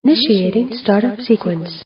Initiating startup sequence.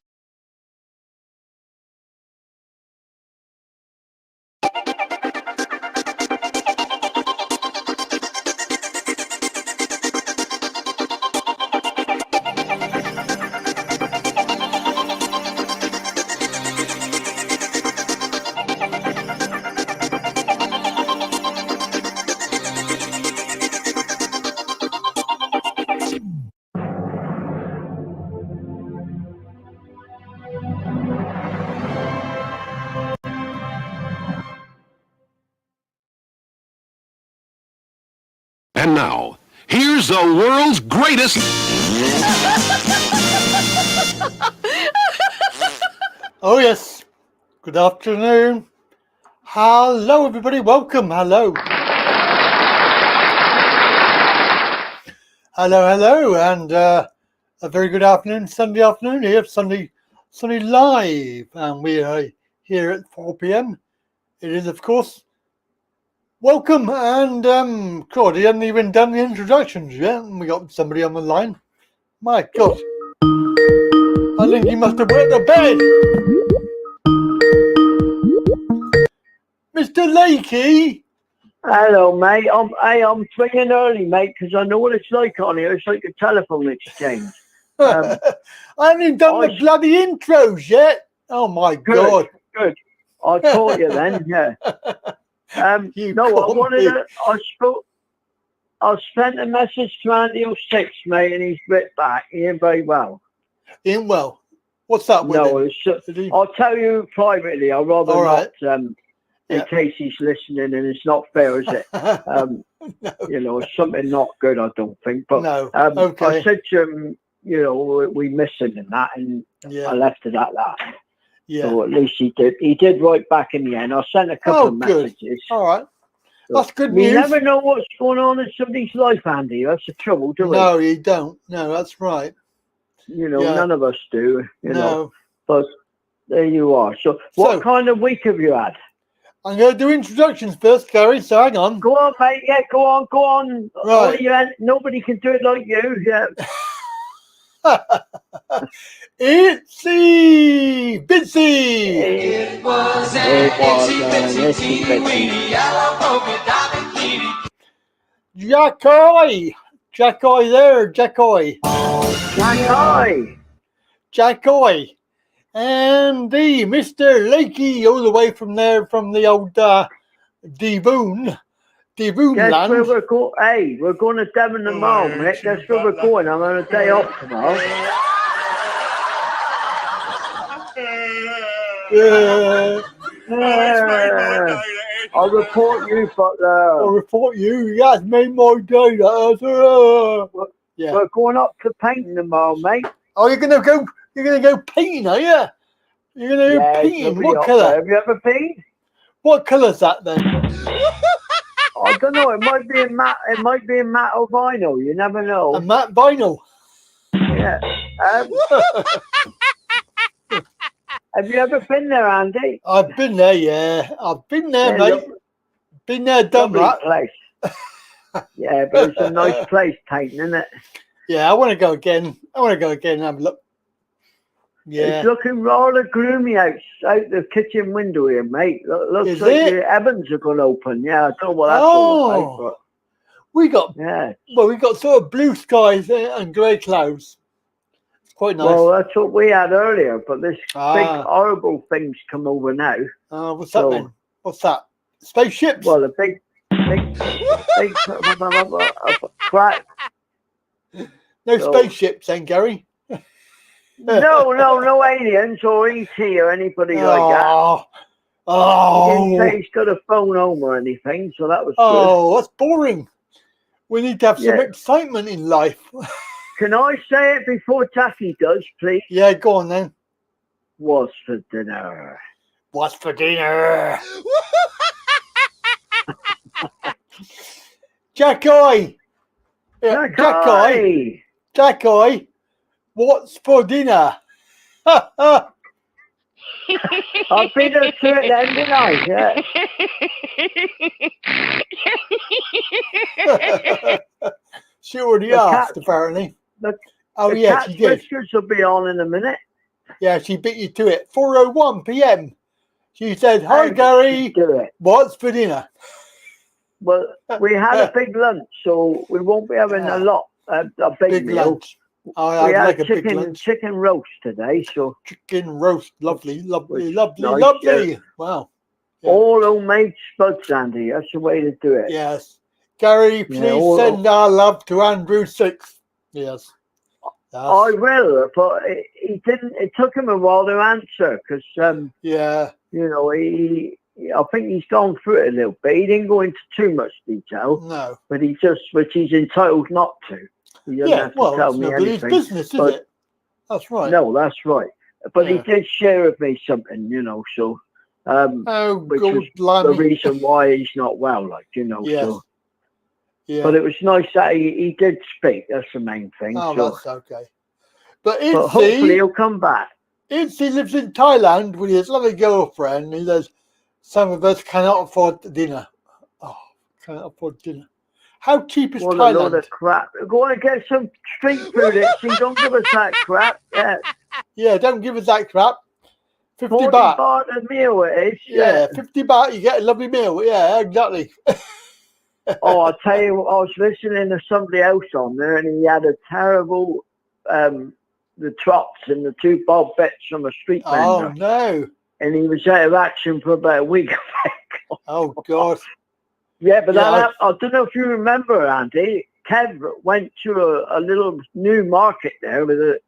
And now, here's the world's greatest... Oh yes, good afternoon. Hello everybody, welcome, hello. Hello, and a very good afternoon, Sunday afternoon here, Sunday live, and we are here at 4 p.m. It is, of course, welcome, and God, he hasn't even done the introductions yet, and we got somebody on the line. My God, I think he must have wet the bed. Mr. Lakey. Hello, mate. I'm ringing early, mate, because I know what it's like on here. It's like a telephone exchange. I haven't even done the bloody intros yet. Oh my God! Good. I caught you then. Yeah. I sent a message to Andy 06, mate, and he's writ back. He ain't very well. He ain't well. What's that with him? I'll tell you privately. I'd rather not. In case he's listening, and it's not fair, is it? No. You know, it's something not good, I don't think. But no. Okay. I said to him, you know, we miss him and that, and I left it at that. Yeah. So at least he did. He did write back in the end. I sent a couple of messages. All right. That's good news. You never know what's going on in somebody's life, Andy. That's the trouble, do we? No, you don't. No, that's right. You know, none of us do. You know. But there you are. So what kind of week have you had? I'm going to do introductions first, Gary, so hang on. Go on, mate. Yeah, go on. Right. Nobody can do it like you. Yeah. Itsy Bitsy. It was an itsy bitsy yellow polka dotted kitty. Jack-Oi there, Jack-Oi. Jack-Oi. And the Mr. Lakey all the way from there, from the old Devon land. Where we're going. Hey, we're going to Devon tomorrow, mate. That's where we're going. I'm on a day off tomorrow. I'll report you, Butler. I'll report you. Yes, made my day. We're going up to painting tomorrow, mate. Oh, you're gonna go painting, are you? You're gonna go painting. What colour? Have you ever painted? What colour's that then? I don't know. It might be in matte. It might be in matte or vinyl. You never know. A matte vinyl. Yeah. Have you ever been there, Andy? I've been there. Yeah, I've been there, mate. Been there, done that. Place. Yeah, but it's a nice place, painting, isn't it? Yeah, I want to go again. And have a look. Yeah. It's looking rather gloomy out the kitchen window here, mate. Looks like the heavens are going to open. Yeah, I don't know what that's all about. But we got sort of blue skies and grey clouds. It's quite nice. Well, that's what we had earlier, but this big horrible thing's come over now. What's that then? What's that? Spaceships? Well, a big crack. No spaceships then, Gary? No aliens or ET or anybody like that. He didn't say he's got a phone home or anything, so that was good. That's boring. We need to have some excitement in life. Can I say it before Jackie does, please? Yeah, go on then. What's for dinner? What's for dinner? Jack-Oi! Jack-Oi! What's for dinner? I've been up to it then, didn't I? Yeah. She already asked, apparently. The Oh, the yeah, Cat's she did. Whiskers will be on in a minute. Yeah, she beat you to it. 4:01 p.m. She said, "Hi, How did she Gary. do it? What's for dinner?" Well, we had a big lunch, so we won't be having a lot, a big Big meal. lunch. Oh, We I'd had like a big lunch. chicken roast today, so Chicken roast. Lovely, lovely, Which- lovely, nice, lovely. Wow. Yeah. all homemade spuds, Andy. That's the way to do it. Yes. Gary, please all- send our love to Andrew 6. Yes. I will, but he didn't. It took him a while to answer because, Yeah. you know, I think he's gone through it a little bit. He didn't go into too much detail, No. but which he's entitled not to. He doesn't Yeah. have to Well, tell it's me nobody's anything. business, is but- it? That's right. No, that's right. But he Yeah. did share with me something, you know, so Oh, which God, was the blimey. reason why he's not well, like, you know. Yes. So, Yeah. but it was nice that he did speak. That's the main thing. Oh, so, that's okay. But but hopefully Itzy he'll come back. lives in Thailand with his lovely girlfriend. He says, "Some of us cannot afford dinner." Oh, cannot afford dinner. How cheap is What a load Thailand? of crap. Go and get some street food. See, don't give us that crap. Yeah, Yeah, don't give us that crap. 50 40 baht. baht a meal it is. Yeah, 50 baht, you get a lovely meal. Yeah, exactly. Oh, I'll tell you what, I was listening to somebody else on there and he had a terrible, the trots and the 2 bob bits from a street Oh, vendor. no. And he was out of action for about a week. Oh, God. Yeah, but Yeah, I don't know if you remember, Andy. Kev went to a little new market there with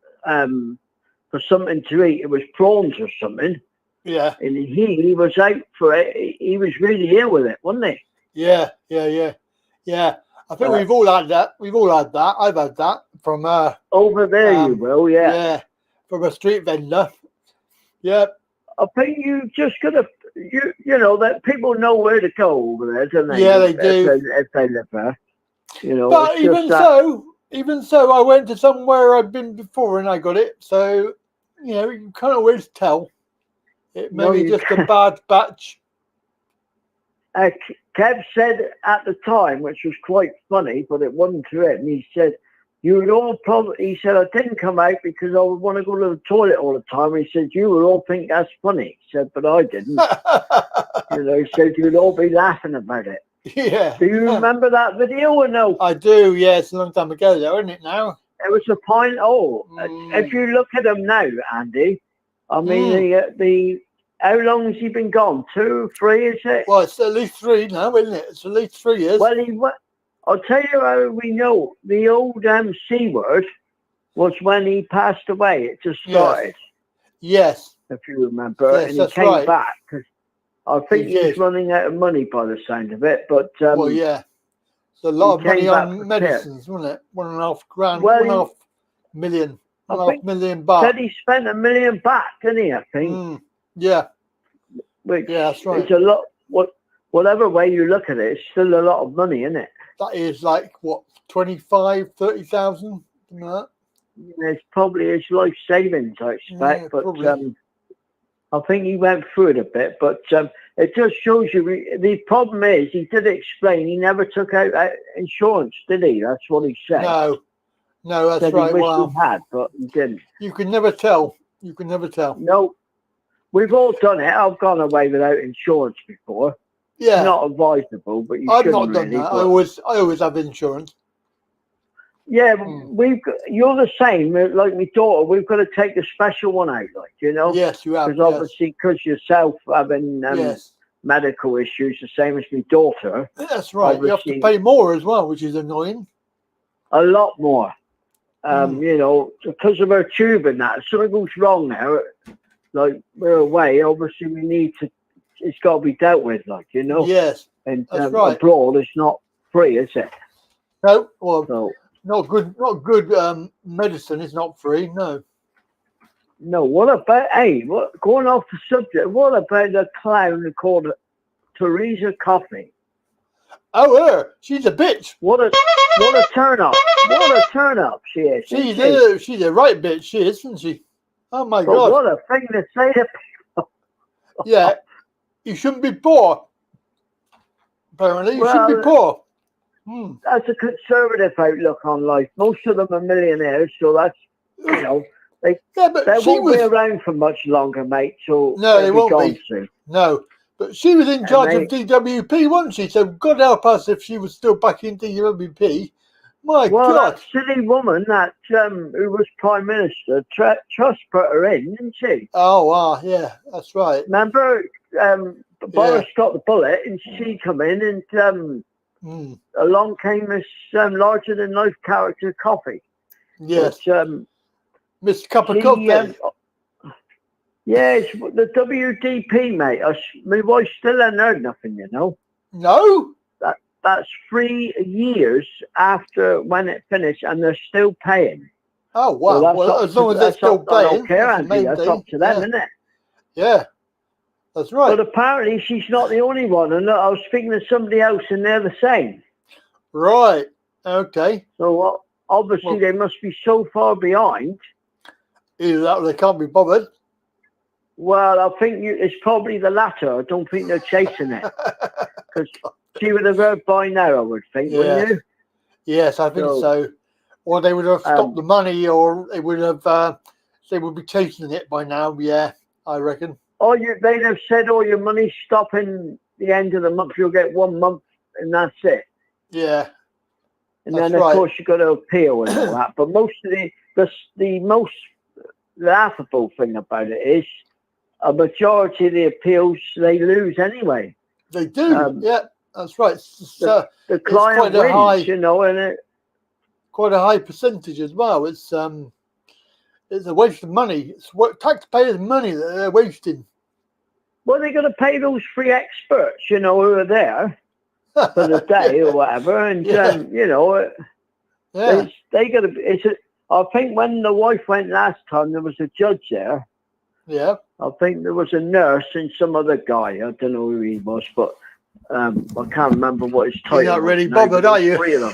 for something to eat. It was prawns or something. Yeah, And he was out for it. He was really ill with it, wasn't he? yeah. I think we've all had that. We've all had that. I've had that from Over there, you will, yeah. from a street vendor. Yeah. I think you just gotta, you know, that people know where to go over there, don't they? Yeah, they do. If they live there, you know. But it's just even so, I went to somewhere I've been before and I got it. So, you know, you can't always tell. It may No, be you just a can't. bad batch. Kev said at the time, which was quite funny, but it wasn't to him. He said, "You would all probably." He said, "I didn't come out because I would want to go to the toilet all the time." He said, "You would all think that's funny." He said, "But I didn't." You know, he said, "You'd all be laughing about it." Yeah. Do you remember that video or no? I do, yeah. It's a long time ago, though, isn't it now? It was a point. Oh, Mm. if you look at him now, Andy, I mean, the how long has he been gone? 2, 3, is it? Well, it's at least 3 now, isn't it? It's at least 3 years. Well, I'll tell you how we know. The old C word was when he passed away. It just started, Yes. if you remember. Yes, and he that's came right. back. 'Cause I think He he was did. running out of money by the sound of it. But Well, yeah. It's a lot of he money came back on for medicines, wasn't it? 1.5 grand, Well, 1.5 million, I 1.5 think million said baht. he spent $1 million back, didn't he? I think. Yeah, Which yeah, that's right. it's a lot. Whatever way you look at it, it's still a lot of money, isn't it? That is like, what, 25, 30,000? Something like that? It's probably his life savings, I expect. Yeah, but probably. I think he went through it a bit. But it just shows you the problem is he did explain he never took out insurance, did he? That's what he said. No, that's Said right. He wished Well, he had, but he didn't. you can never tell. You can never tell. No, we've all done it. I've gone away without insurance before. Yeah, It's not advisable, but you I've shouldn't not done really. that. but- I always have insurance. Yeah, Mm. you're the same. Like my daughter, we've got to take the special one out, like, you know. Yes, you have. Because Yes. obviously, because yourself having Yes, medical issues, the same as my daughter, that's right. You have to obviously- pay more as well, which is annoying. a lot more. Mm. You know, because of her tube and that, if something goes wrong now, like we're away, obviously we need to, it's got to be dealt with, like, you know. Yes. And that's right. abroad, it's not free, is it? No, well, So, not good medicine is not free. No. no, what about, going off the subject, what about the clown called Teresa Coffey? Oh, her. She's a bitch. What a turn up. What a turn up she is. She's a right bitch. She is, isn't she? Oh my But God. what a thing to say to Yeah. You shouldn't be poor. Apparently, you shouldn't be Well, poor. that's a conservative outlook on life. Most of them are millionaires, so that's, you know, they but won't she be was around for much longer, mate. So no, they they'll won't gone be. soon. No, but she was in charge they- of DWP, wasn't she? So God help us if she was still back in DWP. My Well, God. that silly woman that who was Prime Minister, Truss put her in, didn't she? Oh, wow, yeah, that's right. Remember, Boris got the bullet, and she come in, and along came this larger-than-life character, Coffee. Yes, But, Mr. Cup of Coffee. Yes, the WDP, mate. My wife still hasn't heard nothing, you know. No? That's 3 years after when it finished, and they're still paying. Oh, wow. So well, as long as they're still I paying. don't care, that's the Andy. main That's thing. up to them, isn't it? Yeah, that's right. But apparently she's not the only one. And I was speaking to somebody else, and they're the same. Right, okay. So obviously they must be so far behind. Either that or they can't be bothered. Well, I think it's probably the latter. I don't think they're chasing it. Because she would have heard by now, I would think, wouldn't you? Yes, I think so. Or they would have stopped the money, or they would have. They would be chasing it by now. Yeah, I reckon. They'd have said, "Oh, your money's stopping the end of the month. You'll get 1 month, and that's it." Yeah. And then, of course, you've got to appeal and all that. But most of the most laughable thing about it is a majority of the appeals they lose anyway. They do. Yeah, that's right. The client wins, high, you know, and quite a high percentage as well. It's a waste of money. It's what taxpayers' money that they're wasting. Well, they're going to pay those free experts, you know, who are there for the day or whatever, and you know, they got to. I think when the wife went last time, there was a judge there. Yeah. I think there was a nurse and some other guy. I don't know who he was, but I can't remember what his title was. You're not really now, bothered, are you? 3 of them.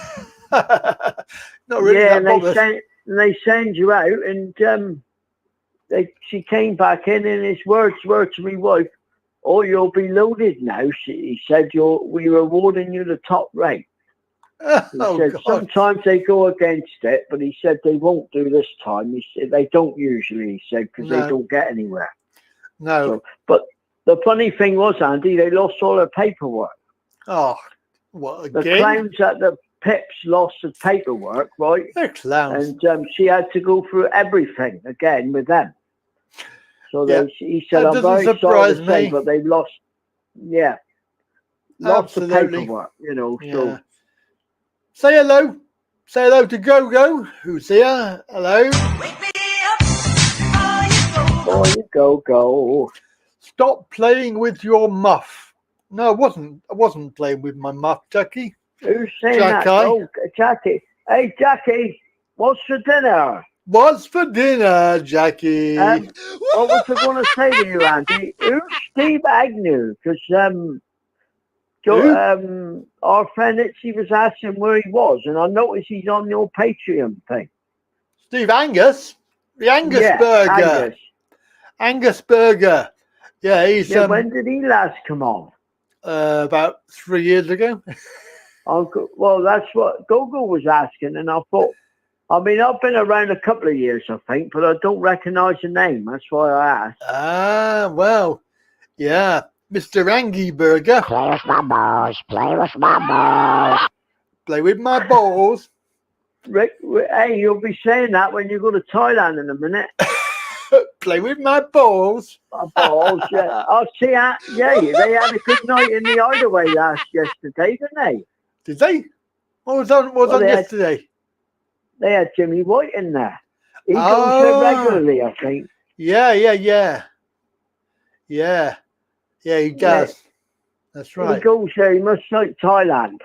Not really. Yeah, and they send you out, and she came back in, and his words were to me wife, "Oh, you'll be loaded now." He said, "We're awarding you the top rate." He said, sometimes they go against it, but he said they won't do this time. He said they don't usually, he said, because they don't get anywhere. No. So, but the funny thing was, Andy, they lost all their paperwork. Oh, what again? The clowns at the Pips lost the paperwork, right? They're clowns. And she had to go through everything again with them. So he said, "I'm very sorry to say, but they lost, lost the paperwork, you know." So. Say hello. Say hello to Go-Go, who's here. Hello. Oh, you go. Stop playing with your muff. No, I wasn't playing with my muff, Jackie. Who's saying that? Oh, Jackie. Hey, Jackie, what's for dinner? What's for dinner, Jackie? What was I going to say to you, Andy? Who's Steve Agnew? Because our friend Itchy was asking where he was, and I noticed he's on your Patreon thing. Steve Angus? The Angus Burger. Angus Burger. Yeah, he's... when did he last come on? About 3 years ago. Well, that's what Gogo was asking, and I thought, I've been around a couple of years, I think, but I don't recognise the name. That's why I asked. Ah, well, yeah. Mr. Angie Burger. Play with my balls. Play with my balls. Play with my balls. Rick, hey, you'll be saying that when you go to Thailand in a minute. Play with my balls. My balls, yeah. I'll see that. Yeah, they had a good night in the Hideaway yesterday, didn't they? Did they? What was on yesterday? They had Jimmy White in there. He goes there regularly, I think. Yeah, he does. Yeah. That's right. He goes there. He must like Thailand.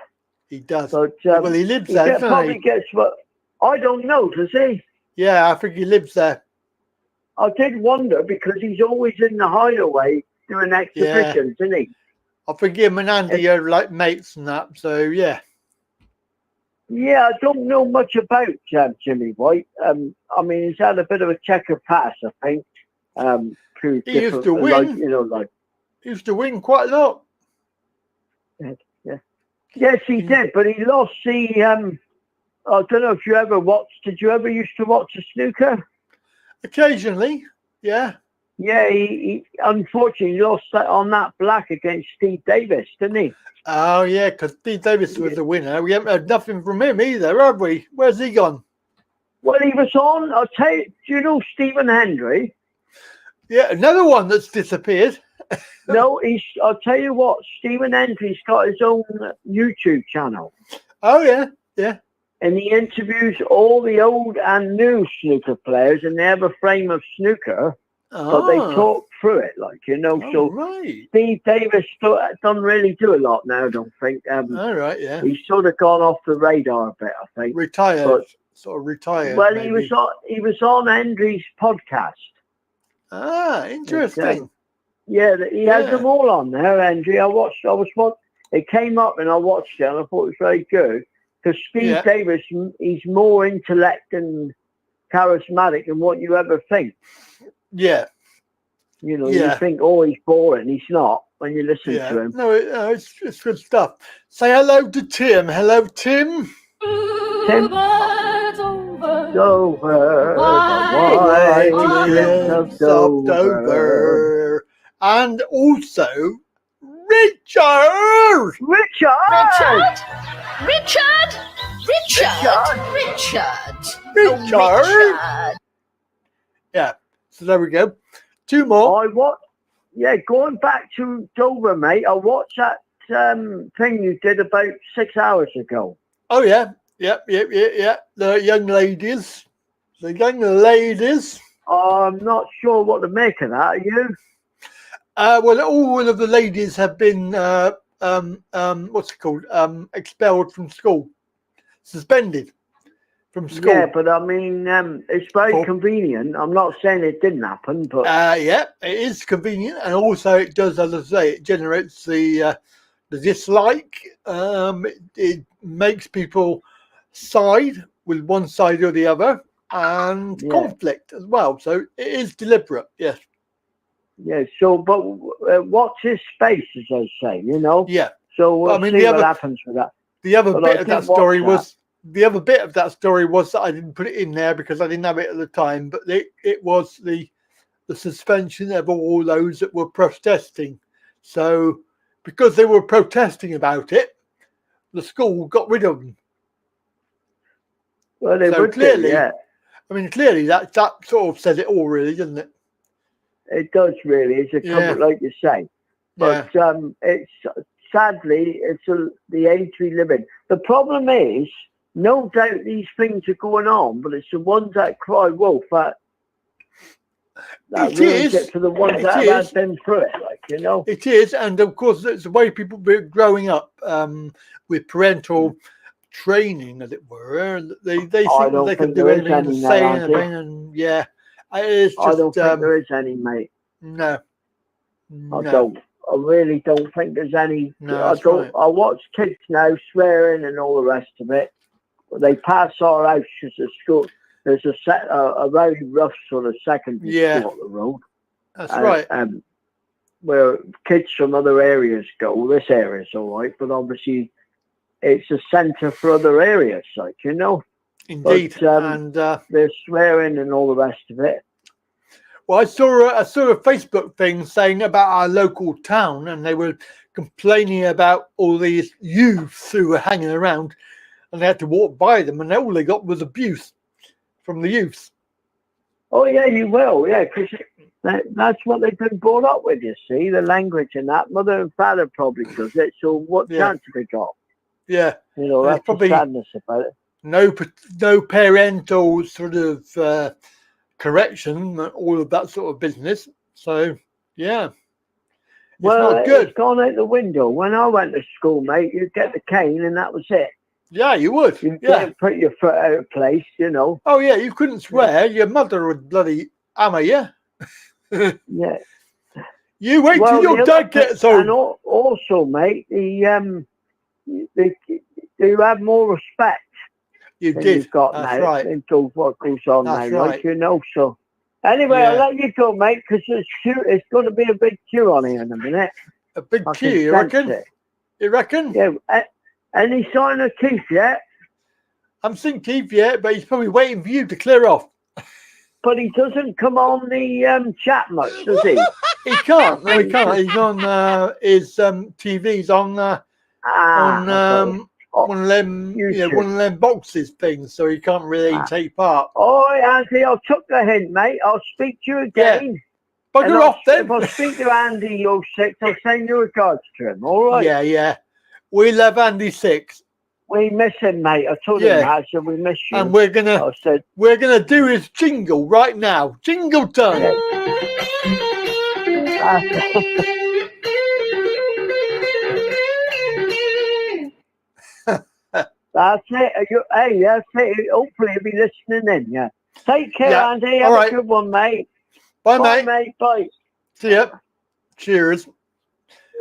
He does. But, well, he lives there, doesn't he? Probably gets what... I don't know, does he? Yeah, I think he lives there. I did wonder, because he's always in the Hideaway doing exhibitions, isn't he? I think him and Andy are like mates and that, so yeah. Yeah, I don't know much about Jimmy White. He's had a bit of a checker pass, I think. He used to win. He used to win quite a lot. Yeah. Yes, he did, but he lost the. I don't know if you ever watched. Did you ever used to watch the snooker? Occasionally, yeah. Yeah, he unfortunately lost that on that black against Steve Davis, didn't he? Oh, yeah, because Steve Davis was the winner. We haven't heard nothing from him either, have we? Where's he gone? Well, he was on. I'll tell you. Do you know Stephen Hendry? Yeah, another one that's disappeared. No, I'll tell you what. Stephen Hendry's got his own YouTube channel. Oh, yeah, yeah. And he interviews all the old and new snooker players, and they have a frame of snooker, but they talk through it, like, you know. Oh, so right. Steve Davis doesn't really do a lot now, I don't think. All right, yeah. He's sort of gone off the radar a bit, I think. Retired, But, sort of retired. well, maybe. he was on Hendry's podcast. Ah, interesting. Yeah, he has them all on there, Hendry. It came up and I watched it and I thought it was very good. Because Steve Davis, he's more intellect and charismatic than what you ever think. Yeah. You know, you think, oh, he's boring. He's not when you listen to him. No, it's good stuff. Say hello to Tim. Hello, Tim. Tim. Dover, the white of Dover. And also Richard. Richard. Yeah, so there we go. Two more. Going back to Dover, mate, I watched that thing you did about 6 hours ago. Oh, yeah. Yep. The young ladies. I'm not sure what to make of that, are you? Well, all of the ladies have been, what's it called? Expelled from school. Suspended from school. Yeah, but I mean, it's very convenient. I'm not saying it didn't happen, but... yeah, it is convenient. And also it does, as I say, it generates the dislike. It makes people side with one side or the other and conflict as well. So it is deliberate, yes. Yeah, so, but watch his space, as I say, you know? Yeah. So we'll see what happens with that. The other bit of that story was that I didn't put it in there because I didn't have it at the time, but it was the suspension of all those that were protesting. So because they were protesting about it, the school got rid of them. Well, they would clearly, I mean, clearly that sort of says it all, really, doesn't it? It does really. It's a comfort, like you say. But it's sadly, it's the age we live in. The problem is, no doubt these things are going on, but it's the ones that cry wolf that ruins it for the ones that have been through it, like, you know. It is, and of course, it's the way people were growing up with parental training, as it were. They think they can do anything and say anything, and it's just, I don't think there is any, mate. No. I don't. I really don't think there's any. No, I watch kids now swearing and all the rest of it. But they pass our house as a school. There's a very rough sort of secondary school up the road. That's right. Where kids from other areas go. This area's all right, but obviously it's a centre for other areas, like, you know. Indeed. But, and they're swearing and all the rest of it. Well, I saw a Facebook thing saying about our local town, and they were complaining about all these youths who were hanging around, and they had to walk by them, and all they got was abuse from the youths. Oh, yeah, you will, yeah, because that's what they've been brought up with, you see, the language and that. Mother and father probably does it, so what chance have they got? Yeah. You know, that's probably the sadness about it. No parental sort of correction, all of that sort of business. So, it's not good. It's gone out the window. When I went to school, mate, you'd get the cane and that was it. Yeah, you would. You couldn't put your foot out of place, you know. Oh, yeah, you couldn't swear. Your mother would bloody hammer you. Yeah. You wait till your dad gets home. And also, mate, you have more respect. You've got that's now. Right. Into what goes on that's now, right. Like, you know. So, anyway, I'll let you go, mate, because it's going to be a big queue on here in a minute. A big queue, you reckon? You reckon? Yeah. Any sign of Keith yet? I'm seeing Keith yet, but he's probably waiting for you to clear off. But he doesn't come on the chat much, does he? He can't. No, he can't. He's on his TV's on Okay. one of them, one of them boxes things, so he can't really take part. All right, Andy, I took the hint, mate. I'll speak to you again. Yeah. Bugger off then. If I speak to Andy, you're 6, I'll send your regards to him. All right. Yeah. We love Andy 6. We miss him, mate. I told him that. I said we miss you. And we're gonna do his jingle right now. Jingle time. That's it. Hey, that's it. Hopefully he'll be listening in. Yeah. Take care, Andy. Have a good one, mate. Bye, mate. Bye. See ya. Cheers.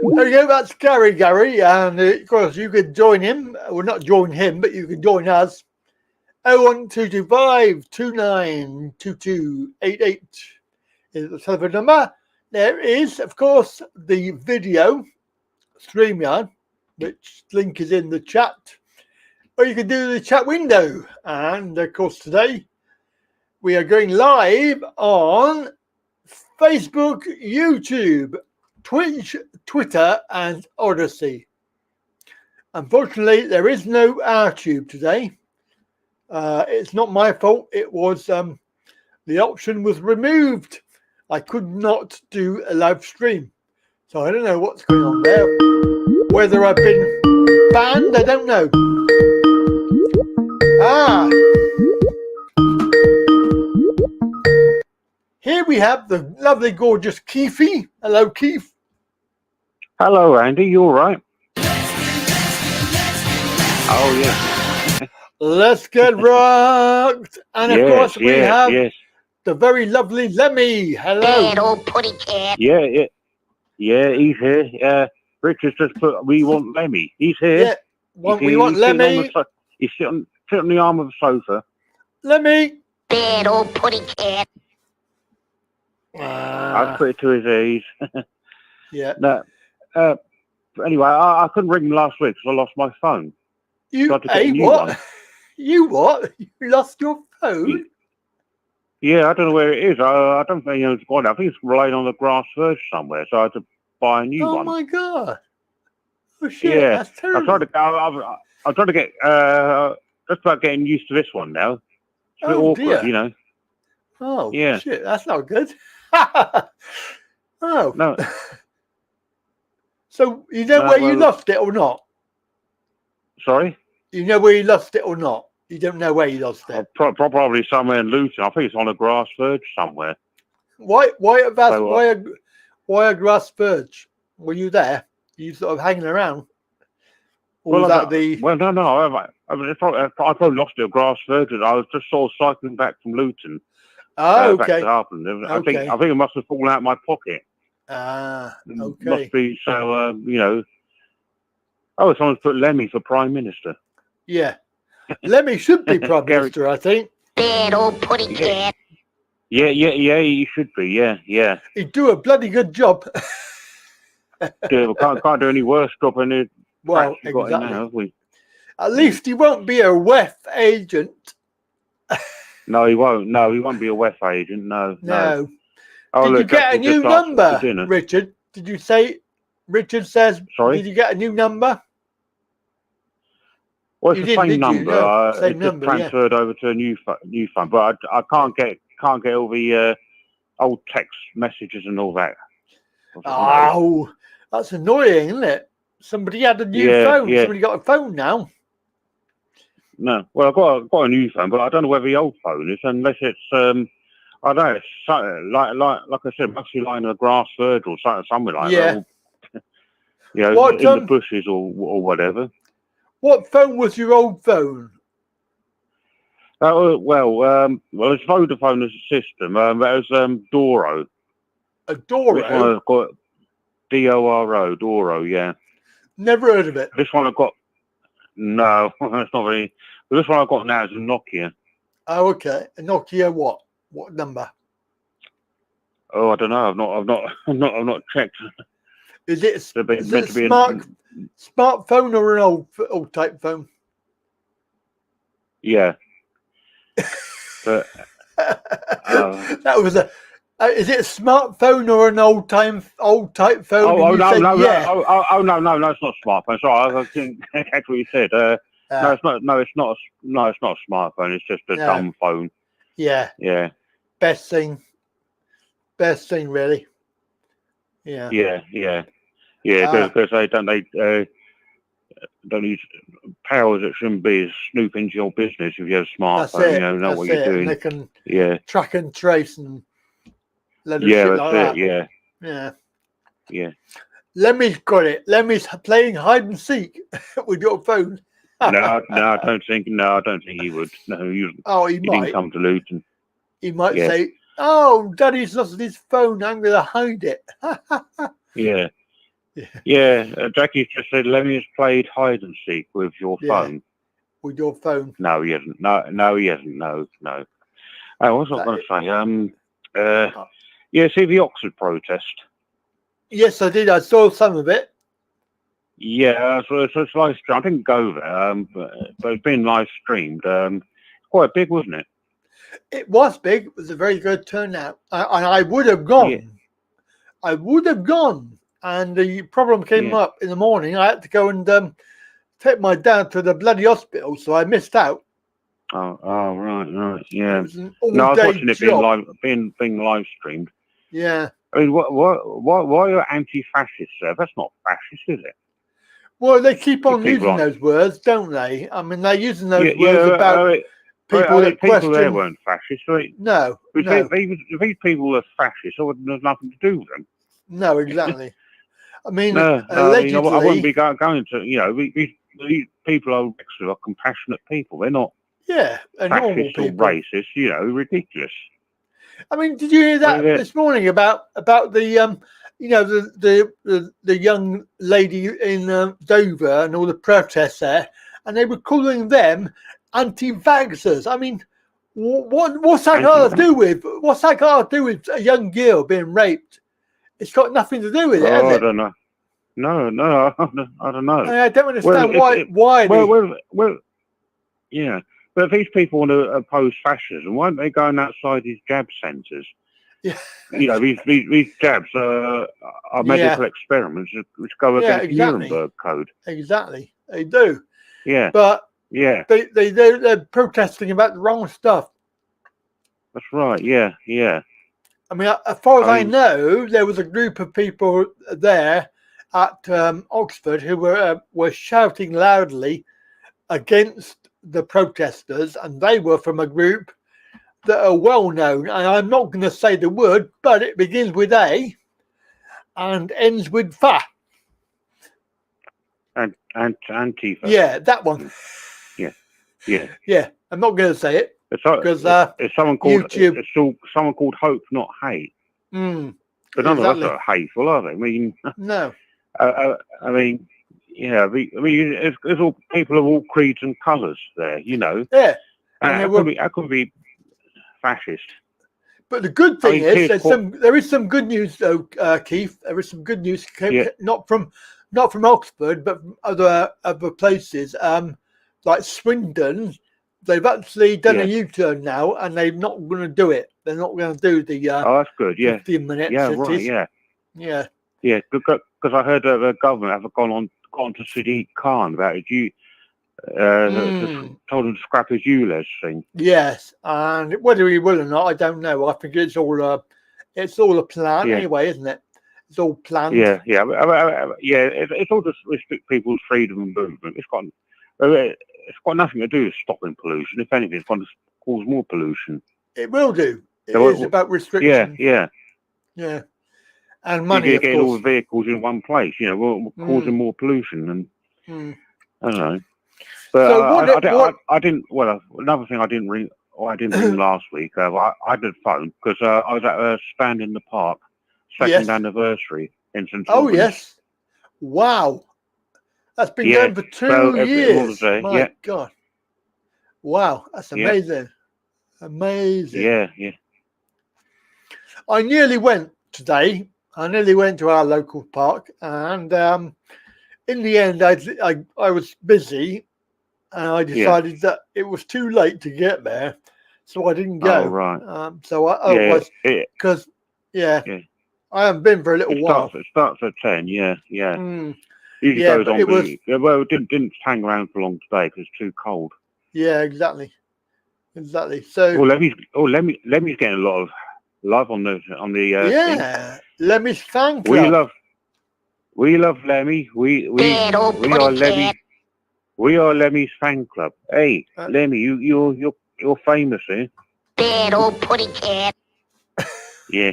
There you go, that's Gary, and of course you can join him, well not join him, but you can join us. 01225 292288 is the telephone number. There is, of course, the video Streamyard, which link is in the chat, or you can do the chat window. And of course today we are going live on Facebook, YouTube, Twitch, Twitter, and Odyssey. Unfortunately, there is no RTube today. It's not my fault. It was the option was removed. I could not do a live stream, so I don't know what's going on there. Whether I've been banned, I don't know. Here we have the lovely, gorgeous Keithy. Hello, Keith. Hello, Andy. You all right? Oh, yeah. Let's get rocked. And of course, we have the very lovely Lemmy. Hello. Bad old putty cat. Yeah, he's here. Richard's just put, we want Lemmy. He's here. Yeah, we want Lemmy. He's sitting on the arm of the sofa. Lemmy. Bad old putty cat. I put it to his ease. Yeah. No, anyway, I couldn't ring him last week because I lost my phone. What? You what? You lost your phone? Yeah, I don't know where it is. I don't think it's gone. I think it's laying on the grass verge somewhere, so I had to buy a new one. Oh my god! Oh shit! Yeah, that's terrible. I'm trying to get just about getting used to this one now. It's a bit awkward, dear. you know. Oh yeah, shit! That's not good. Oh no. So you know where you lost it or not? Sorry? You know where you lost it or not? You don't know where you lost it? Probably somewhere in Luton. I think it's on a grass verge somewhere. Why a grass verge? Were you there? You sort of hanging around? Or Well, no. I probably lost it at grass verge. I was just sort of cycling back from Luton. Oh, okay. Back to Harpen. I think it must have fallen out of my pocket. Okay. Must be so. You know. Oh, someone's put Lemmy for Prime Minister. Yeah. Lemmy should be Prime Minister, I think. Bad old putty cat. Yeah, he should be, yeah. He'd do a bloody good job. Yeah, we can't do any worse job than it. Well, got in now, have we? At least he won't be a WEF agent. No, he won't. No, he won't be a WEF agent. No. Oh, did you get a new number, Richard? Did you say? Richard says. Sorry. Did you get a new number? Well, it's the same number. Same it just transferred over to a new phone, but I can't get all the old text messages and all that. Oh, that's annoying, isn't it? Somebody had a new phone. Yeah. Somebody got a phone now. No, well, I've got a new phone, but I don't know where the old phone is, unless it's I don't know. It's like I said, must be lying on a grass verge or something like that. You know, in the bushes or whatever. What phone was your old phone? Well, it's Vodafone as a system. That was Doro. A Doro? This one I've got Doro, Doro, yeah. Never heard of it. This one I've got, no, that's not very. But this one I've got now is a Nokia. Oh, okay. A Nokia what? What number? Oh, I don't know. I've not checked. Is it, They're meant is it to a be smartphone or an old type phone? yeah. But That was a. Is it a smartphone or an old type phone? oh And you no said no yeah. no, it's not a smartphone. Sorry, I didn't catch what you said. No, it's not. No, it's not. It's not a smartphone. It's just a No. dumb phone. Yeah. Yeah. Best thing, really. Yeah. Yeah. Because they don't use powers that shouldn't be is snoop into your business if you have a That's smartphone. it. You know That's what it. you're doing. And they can Yeah. track and trace and let Yeah, shit that's like it. that. Yeah. Yeah. Yeah. Lemmy's got it. Lemmy's playing hide and seek with your phone. No, I don't think he would. No, he He might. didn't come to Luton. He might Yeah. say, "Oh, Daddy's lost his phone. I'm going to hide it." Yeah. Yeah. Yeah. Jackie's just said Lemmy has played hide and seek with your Yeah. phone. With your phone. No, he hasn't. No, he hasn't. No. Oh, what was I going to say? Yeah, see the Oxford protest. Yes, I did. I saw some of it. Yeah, so it's live streamed. I didn't go there, but it's been live streamed. Quite big, wasn't it? It was big. It was a very good turnout. And I would have gone. Yeah. I would have gone. And the problem came up in the morning. I had to go and take my dad to the bloody hospital, so I missed out. Oh, right, yeah. It was an No, I was all-day watching it job. being live streamed. Yeah. I mean, why are anti-fascists there? That's not fascist, is it? Well, they keep on People using aren't- those words, don't they? I mean, they're using those Yeah, words about people that people question. there weren't fascists. No, If these people are fascists, there's nothing to do with them. no, exactly. I mean, No, allegedly, I wouldn't be going to. These people are compassionate people. They're not yeah, normal fascists or people. racist. Ridiculous. I mean, did you hear that this morning about the the young lady in Dover and all the protests there, and they were calling them anti-vaxxers. I mean, what's that got to do with a young girl being raped? It's got nothing to do with it, has it? I don't know. No, I don't know. I don't understand why. Yeah. But if these people want to oppose fascism, why aren't they going outside these jab centres? Yeah. These jabs are medical experiments which go against the Nuremberg Code. Exactly, they do. Yeah. But yeah, they're protesting about the wrong stuff. That's right. Yeah. I mean, as far as I know, there was a group of people there at Oxford who were shouting loudly against the protesters, and they were from a group that are well known. And I'm not going to say the word, but it begins with A and ends with Fa. And Antifa. Yeah, that one. Yeah. I'm not going to say it because it's someone called YouTube. It's someone called Hope, not Hate. But none of us are hateful, are they? I mean, no. I mean, it's all people of all creeds and colours there, Yeah. That could be fascist. But the good thing is, there is some good news though, Keith. There is some good news, not from Oxford, but from other places, like Swindon. They've actually done a U-turn now, and they're not going to do it. They're not going to do the that's good. Yeah, 15 minutes. Yeah, right. Yeah. Because I heard the government have gone to Sadiq Khan about it. Told him to scrap his ULEZ thing. Yes, and whether he will or not, I don't know. I think it's all a plan anyway, isn't it? It's all planned. Yeah. It's all just restrict people's freedom and movement. It's got nothing to do with stopping pollution. If anything, it's going to cause more pollution. It will do. It is about restriction. Yeah. And money, of getting all the vehicles in one place, causing more pollution. And I don't know. But so I didn't. Well, another thing I didn't ring last week. I did phone because I was at a stand in the park, second anniversary in St. Oh yes! Wow, that's been going for 2 years. My God! Wow, that's amazing. Amazing. Yeah. I nearly went today. I nearly went to our local park, and in the end, I was busy, and I decided that it was too late to get there, so I didn't go. Oh, right. Otherwise, because I haven't been for a little while. It starts at 10. Yeah. Mm, Usually yeah, goes but on. it was. Well, it didn't hang around for long today because it's too cold. Yeah, exactly. So. Lemmy's getting a lot of love on the thing. Lemmy's fan club. We love Lemmy. We are Lemmy. We are Lemmy's fan club. Hey, Lemmy, you're famous, eh? Bad old putty cat. Yeah.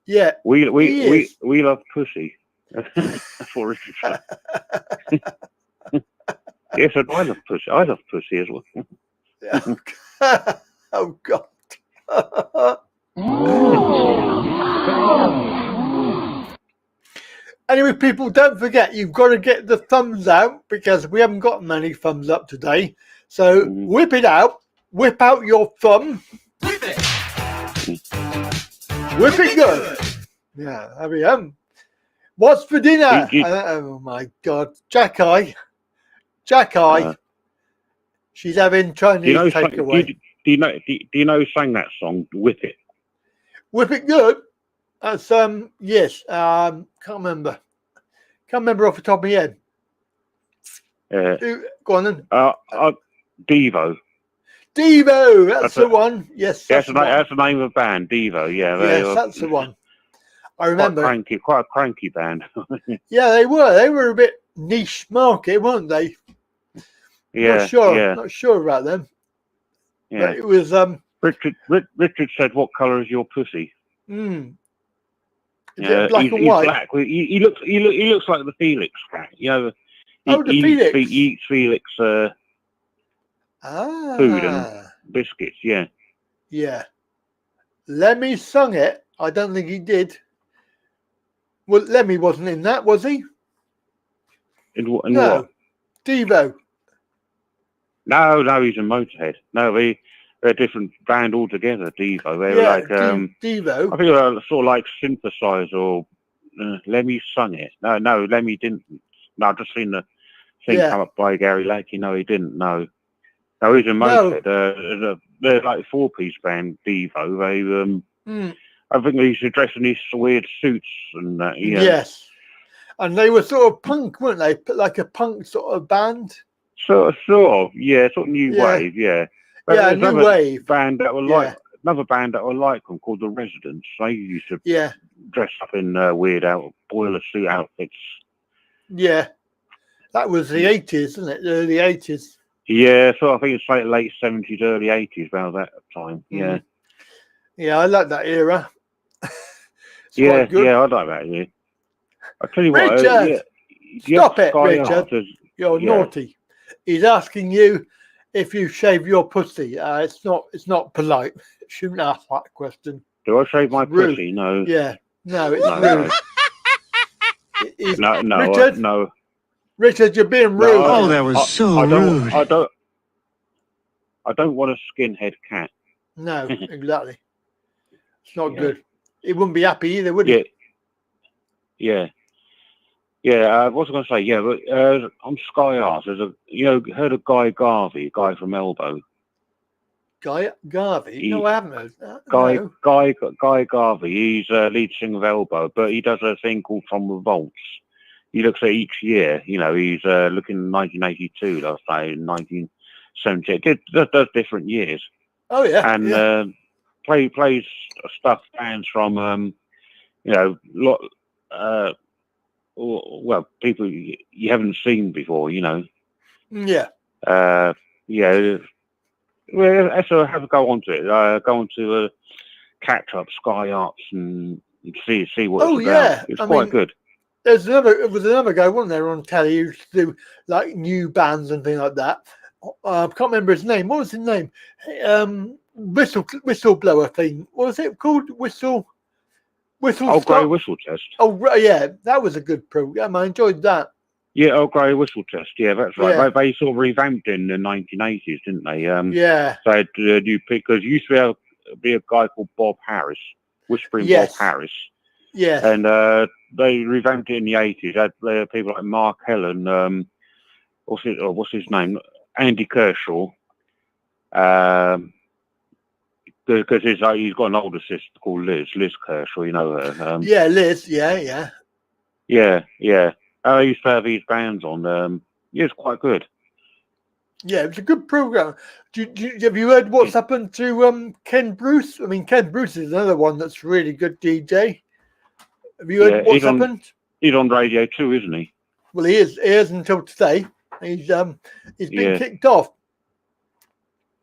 Yeah. We love pussy. That's what Richard said. Yes, I love pussy. I love pussy as well. Oh God. Anyway, people, don't forget, you've got to get the thumbs out because we haven't got many thumbs up today. So whip it out. Whip out your thumb. Whip it. Whip it good. Yeah, there we go. What's for dinner? Oh my God. Jack-Eye. She's having Chinese takeaway. Do you know who sang that song, Whip It? Whip It Good? That's yes. Can't remember off the top of my head. Go on then. Devo. That's the one. Yes, that's the name of the band, Devo. Yeah, yes, that's the one. I remember. Quite a cranky band. Yeah, they were. They were a bit niche market, weren't they? Yeah. Not sure about them. Yeah. But it was Richard said, "What colour is your pussy?" Is it black and white? Black. He looks like the Felix cat. You know, Felix. He eats Felix food and biscuits. Yeah. Yeah. Lemmy sung it. I don't think he did. Well, Lemmy wasn't in that, was he? In no. What? Devo. No, he's a Motorhead. No, they're a different band altogether. Devo. They were like Devo. I think they were sort of like synthesizer or Lemmy sung it. No, Lemmy didn't. No, I've just seen the thing come up by Gary Lake. No, he didn't. No, he's a Motorhead. They're like a 4-piece band. Devo. They I think they used to dress in these weird suits and that. Yeah. Yes, and they were sort of punk, weren't they? Like a punk sort of band. Sort of, yeah, sort of new wave, yeah. But new wave band that were like another band that were like them called the Residents. They used to dress up in weird boiler suit outfits. Yeah, that was the 80s, isn't it? The early 80s. Yeah, so I think it's like late 70s, early 80s, about that time. Yeah. Yeah, I like that era. Yeah, I like that. Yeah. I tell you Richard, what, stop it, Richard. You're naughty. He's asking you if you shave your pussy. It's not polite. Shouldn't ask that question. Do I shave my pussy? No. Yeah. No, it's rude. No. Richard? No. Richard, you're being rude. Oh, that was so rude. I don't want a skinhead cat. No, exactly. It's not good. He wouldn't be happy either, would he? Yeah. Yeah, what was I going to say? Yeah, but on Sky Arts, there's heard of Guy Garvey, guy from Elbow? Guy Garvey? No, I haven't heard that. Guy Garvey, he's lead singer of Elbow, but he does a thing called From the Vaults. He looks at each year, he's looking at 1982, last say, 1978. Does different years. Oh, yeah. And plays stuff, bands from, well, people you haven't seen before, Yeah. Yeah. Well, so have a go onto it. Go onto catch up Sky Arts and see what it's about. Yeah. It's quite good. There was another guy, wasn't there, on telly who used to do like new bands and things like that. I can't remember his name. What was his name? Whistleblower thing. What was it called? Whistle. Grey Whistle Test. Oh, yeah, that was a good program. I enjoyed that. Yeah, Grey Whistle Test. Yeah, that's right. Yeah. They sort of revamped in the 1980s, didn't they? Yeah. So you pick because used to be a guy called Bob Harris, Whispering Bob Harris. Yes. And they revamped it in the 80s. Had people like Mark Helen, what's his name? Andy Kershaw. Because he's got an older sister called Liz Kershaw, you know her. Yeah, Liz. Yeah. Yeah. I used to have these bands on. Yeah, it's quite good. Yeah, it's a good program. Have you heard what's happened to Ken Bruce? I mean, Ken Bruce is another one that's really good DJ. Have you heard what's happened? He's on Radio 2, isn't he? Well, he is until today. He's been kicked off.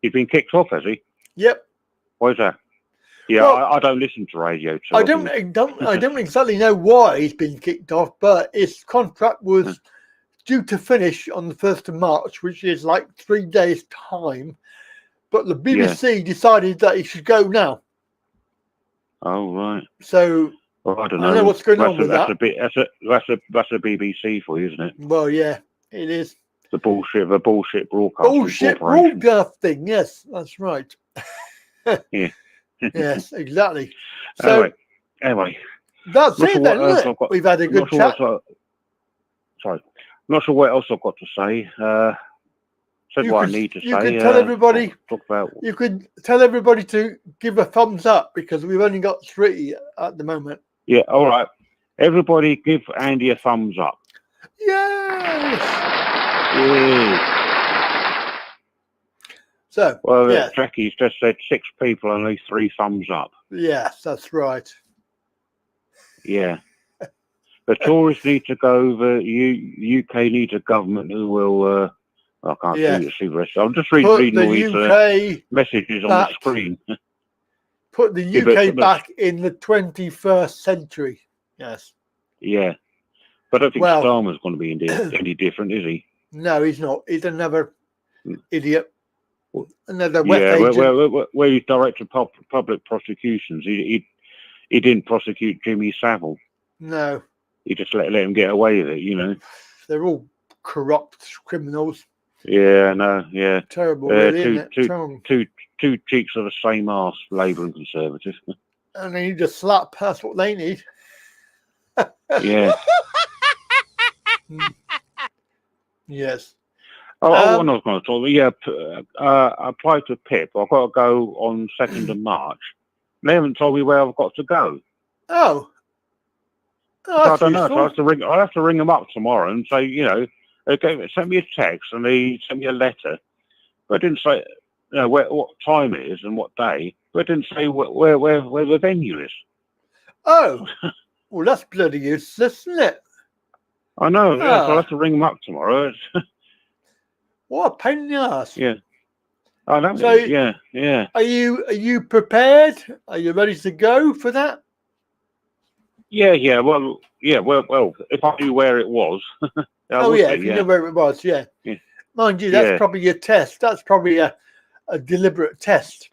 He's been kicked off, has he? Yep. Why is that? Yeah, well, I don't listen to Radio 2. I don't exactly know why he's been kicked off, but his contract was due to finish on the 1st of March, which is like 3 days' time. But the BBC decided that he should go now. Oh, right. So I don't know. I don't know what's going on with that. That's a BBC for you, isn't it? Well, yeah, it is. The bullshit broadcast. Bullshit broadcasting. Yes, that's right. Yeah. Yes, exactly. So anyway, that's it then, isn't it? We've had a good chat. Sorry, not sure what else I've got to say. Said what I need to say. You could tell everybody. Talk about. You could tell everybody to give a thumbs up because we've only got 3 at the moment. Yeah. All right. Everybody, give Andy a thumbs up. Yes. Yeah. So, Jackie's just said 6 people and only 3 thumbs up. Yes, that's right. Yeah. The tourists need to go over. UK needs a government who will. I can't see the rest. I'm just reading all these messages on the screen. Put the UK back in the 21st century. Yes. Yeah. But I don't think Starmer's going to be any different, is he? No, he's not. He's another idiot. Another wet agent. Where he's director of public prosecutions, he didn't prosecute Jimmy Savile. No. He just let him get away with it, you know. They're all corrupt criminals. Yeah, no, yeah. Terrible, really, isn't it? Terrible. Two cheeks of the same arse, Labour and Conservative. And they need a slap. That's what they need. Yeah. Yes. Oh, what I was going to talk about, I applied to PIP. I've got to go on 2nd of March. They haven't told me where I've got to go. Oh. So I don't know. So I'll have to ring them up tomorrow and say, you know, send me a text and they sent me a letter. But it didn't say what time it is and what day. But it didn't say where the venue is. Oh. Well, that's bloody useless, isn't it? I know. So I'll have to ring them up tomorrow. What a pain in the ass. Yeah. I know. So, yeah. Are you prepared? Are you ready to go for that? Yeah. Well, if I knew where it was. If you know where it was, yeah. Mind you, that's probably your test. That's probably a deliberate test.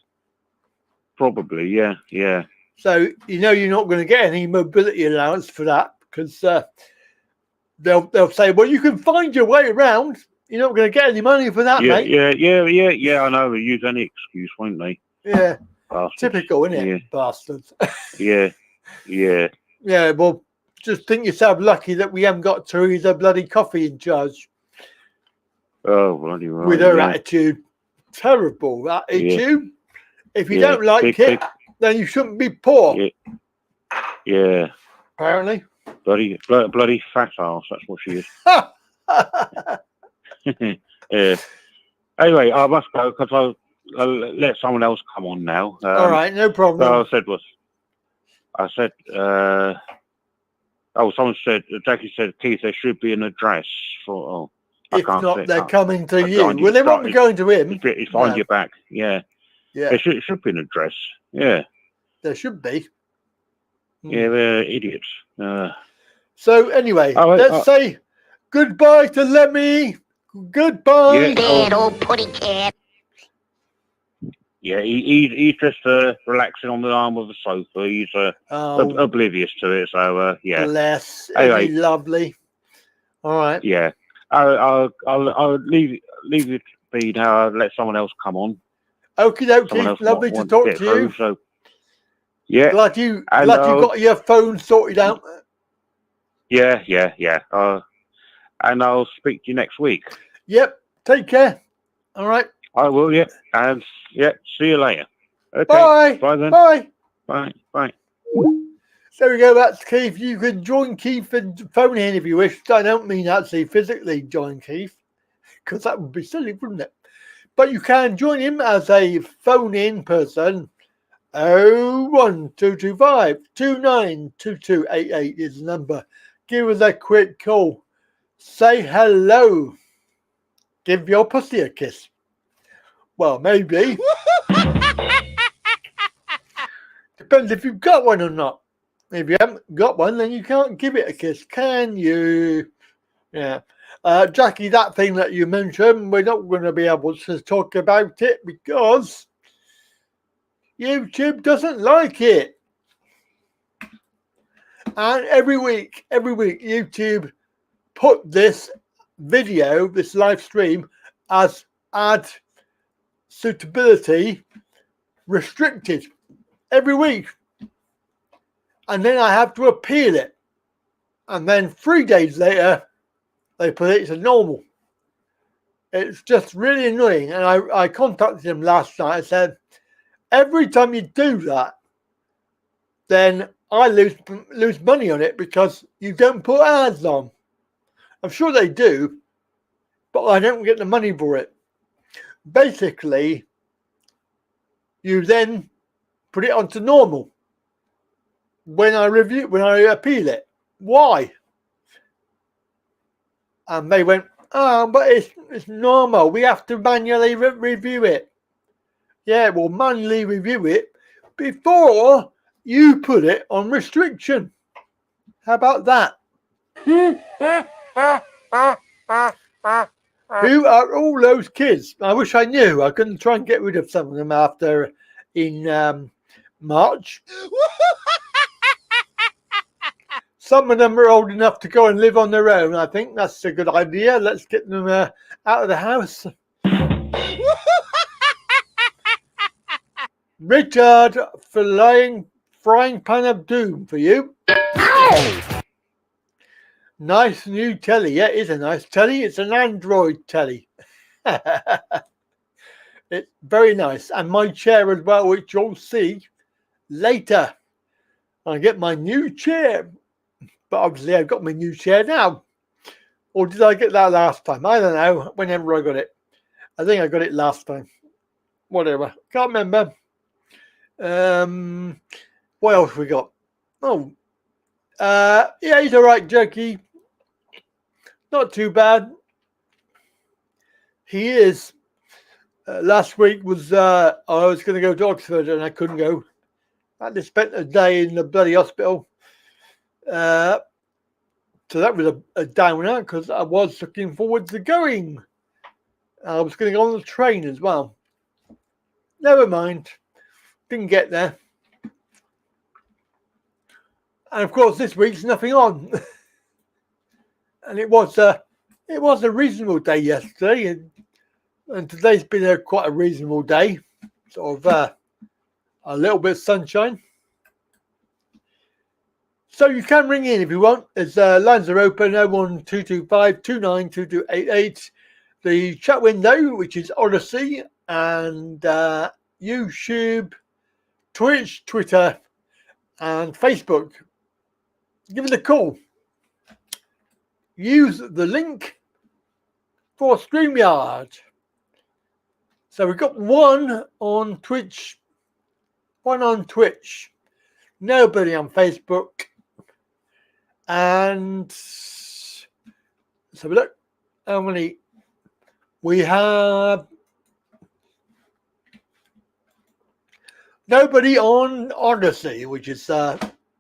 Probably, yeah. So, you know you're not going to get any mobility allowance for that because they'll say, well, you can find your way around. You're not going to get any money for that, mate. Yeah. I know. They'll use any excuse, won't they? Yeah. Bastards. Typical, isn't it? Yeah. Bastards. Yeah. Yeah, well, just think yourself lucky that we haven't got Theresa bloody Coffee in charge. Oh, bloody right. With her attitude. Terrible attitude. Yeah. If you don't like it, then you shouldn't be poor. Yeah. Apparently. Bloody fat ass, that's what she is. Yeah. Anyway, I must go because I'll let someone else come on now. All right, no problem. Someone said, Jackie said, Keith, there should be an address for. If not, they're coming to you. Well, they won't be going to him. It's behind your back. Yeah. There should be an address. Yeah. There should be. Yeah, they're idiots. So anyway, let's say goodbye to Lemmy. Goodbye. Bad old putty cat. Yeah, he's just relaxing on the arm of the sofa. He's oblivious to it. So yeah. Bless. Anyway, lovely. All right. Yeah, I'll leave it be now. I'll let someone else come on. Okie dokie. Lovely to talk to you. So Yeah. Glad you And, got your phone sorted out. Yeah. And I'll speak to you next week. Yep. Take care. All right. I will, yeah. And, yeah, see you later. Okay. Bye. Bye then. Bye. Bye. There we go. That's Keith. You can join Keith and phone in if you wish. I don't mean actually physically join Keith, because that would be silly, wouldn't it? But you can join him as a phone-in person. 01225 292288 is the number. Give us a quick call. Say hello. Give your pussy a kiss. Well, maybe. Depends if you've got one or not. If you haven't got one, then you can't give it a kiss, can you? Yeah. Jackie, that thing that you mentioned, we're not going to be able to talk about it because YouTube doesn't like it. And every week, YouTube put this video, this live stream, as ad suitability restricted every week. And then I have to appeal it. And then 3 days later, they put it to normal. It's just really annoying. And I contacted him last night. I said, every time you do that, then I lose money on it because you don't put ads on. I'm sure they do, but I don't get the money for it. Basically, you then put it onto normal when I appeal it. Why? And they went, but it's normal. We have to manually review it. Yeah, we'll manually review it before you put it on restriction. How about that? Who are all those kids? I wish I knew. I couldn't try and get rid of some of them after in March. Some of them are old enough to go and live on their own. I think that's a good idea. Let's get them out of the house. Richard, frying pan of doom for you. Ow! Nice new telly. Yeah, it is a nice telly. It's an Android telly. It's very nice. And my chair as well, which you'll see later. I get my new chair. But obviously I've got my new chair now. Or did I get that last time? I don't know. Whenever I got it. I think I got it last time. Whatever. Can't remember. What else we got? Oh. Yeah, he's alright, Jokey. Not too bad. He is. Last week was I was going to go to Oxford and I couldn't go. I had to spend a day in the bloody hospital. So that was a downer because I was looking forward to going. I was going to go on the train as well. Never mind. Didn't get there. And of course this week's nothing on. And it was a reasonable day yesterday, and today's been quite a reasonable day. Sort of a little bit of sunshine. So you can ring in if you want. As lines are open, 01225 292288. The chat window, which is Odyssey and YouTube, Twitch, Twitter, and Facebook. Give us a call. Use the link for Streamyard. So we've got one on Twitch, nobody on Facebook. And let's have a look how many we have. Nobody on Odyssey, which is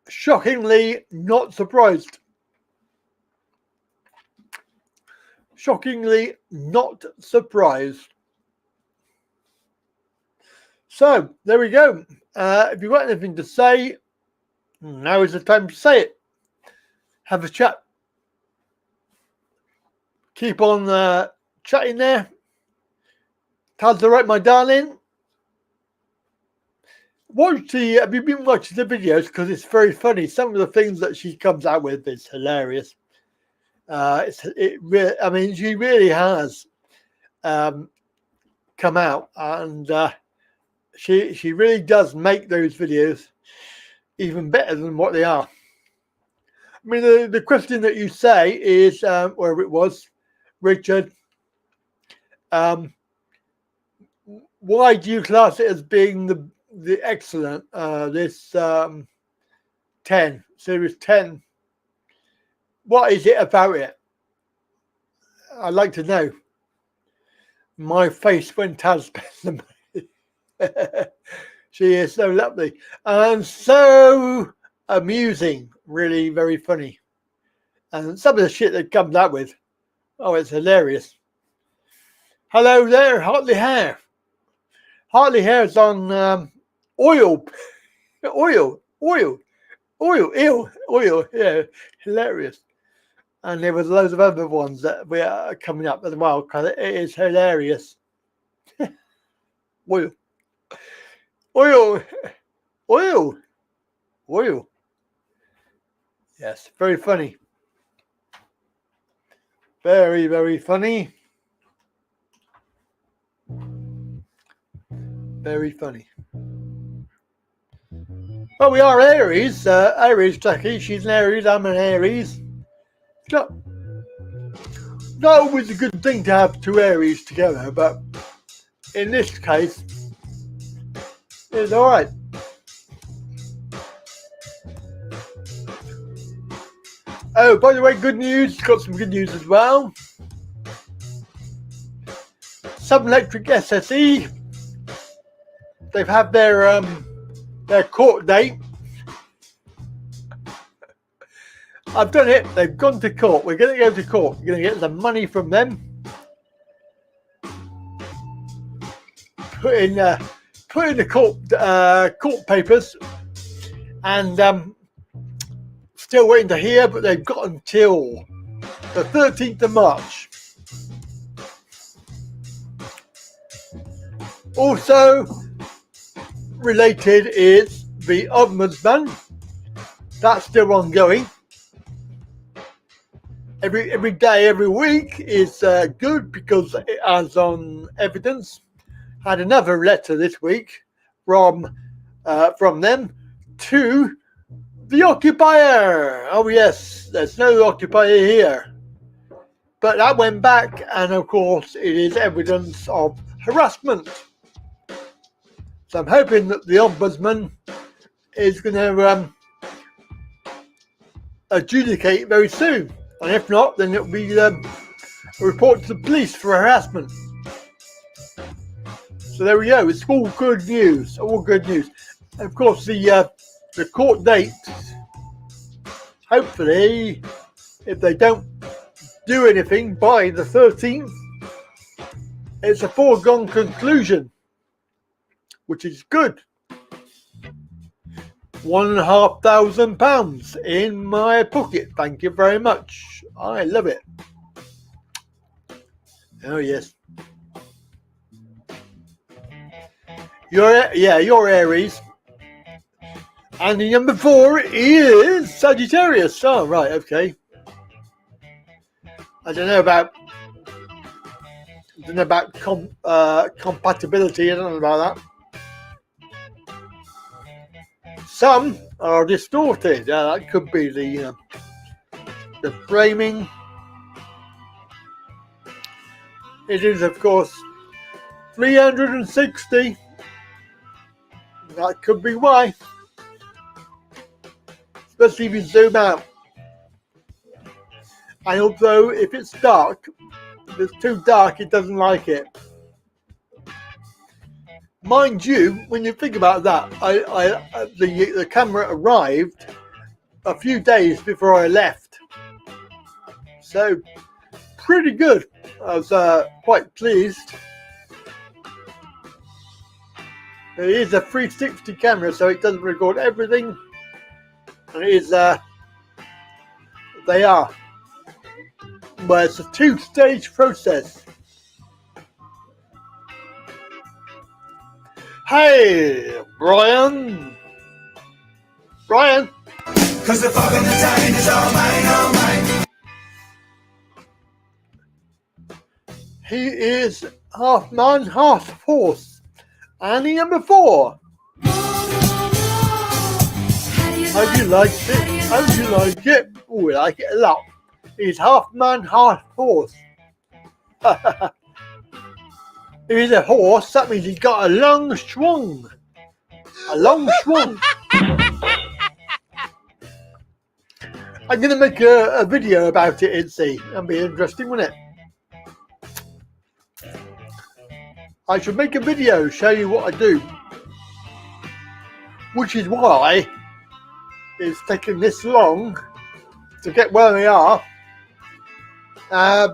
shockingly not surprised. Shockingly not surprised. So there we go. If you've got anything to say, now is the time to say it. Have a chat. Keep on chatting there. Tad's all right, my darling. have you been watching the videos? Because it's very funny. Some of the things that she comes out with is hilarious. She really has come out, and she really does make those videos even better than what they are. I mean, the question that you say is, wherever it was, Richard, why do you class it as being the excellent, this 10, series 10? What is it about it? I'd like to know. My face when Taz spends the She is so lovely and so amusing, really very funny. And some of the shit that comes out with, oh, it's hilarious. Hello there, Hartley Hair. Hartley Hair's on oil, yeah, hilarious. And there was loads of other ones that we are coming up as well, because it is hilarious. Oil. Yes, very funny. Very, very funny. Very funny. Well, we are Aries. Aries, Jackie. She's an Aries. I'm an Aries. Not always a good thing to have two Aries together, but in this case, it's all right. Oh, by the way, good news. Got some good news as well. Southern Electric SSE. They've had their court date. I've done it. They've gone to court. We're going to go to court. We're going to get some money from them. Put in the court papers, and still waiting to hear. But they've got until the 13th of March. Also related is the Ombudsman. That's still ongoing. Every day, every week is good because it has on evidence. Had another letter this week from them to the occupier. Oh yes, there's no occupier here, but that went back, and of course it is evidence of harassment. So I'm hoping that the Ombudsman is going to adjudicate very soon. And if not, then it'll be a report to the police for harassment. So there we go. It's all good news. All good news. And of course, the court date, hopefully, if they don't do anything by the 13th, it's a foregone conclusion, which is good. £1,500 in my pocket. Thank you very much. I love it. Oh yes. You're Aries. And the number 4 is Sagittarius. Oh right, okay. I don't know about compatibility. I don't know about that. Some are distorted. That could be the framing. It is, of course, 360. That could be why. Especially if you zoom out. And although if it's dark, if it's too dark, it doesn't like it. Mind you, when you think about that, the camera arrived a few days before I left. So, pretty good. I was quite pleased. It is a 360 camera, so it doesn't record everything. And it is, they are. But it's a 2-stage process. Hey, Brian. Brian. Cause the fucking the time is all mine, all mine. He is half man, half horse. Annie number 4. How do you like it? How do you like it? Oh, I like it a lot. He's half man, half horse. If he's a horse, that means he's got a long swung. A long swung. I'm going to make a video about it and see. That'll be interesting, won't it? I should make a video, show you what I do. Which is why it's taken this long to get where we are.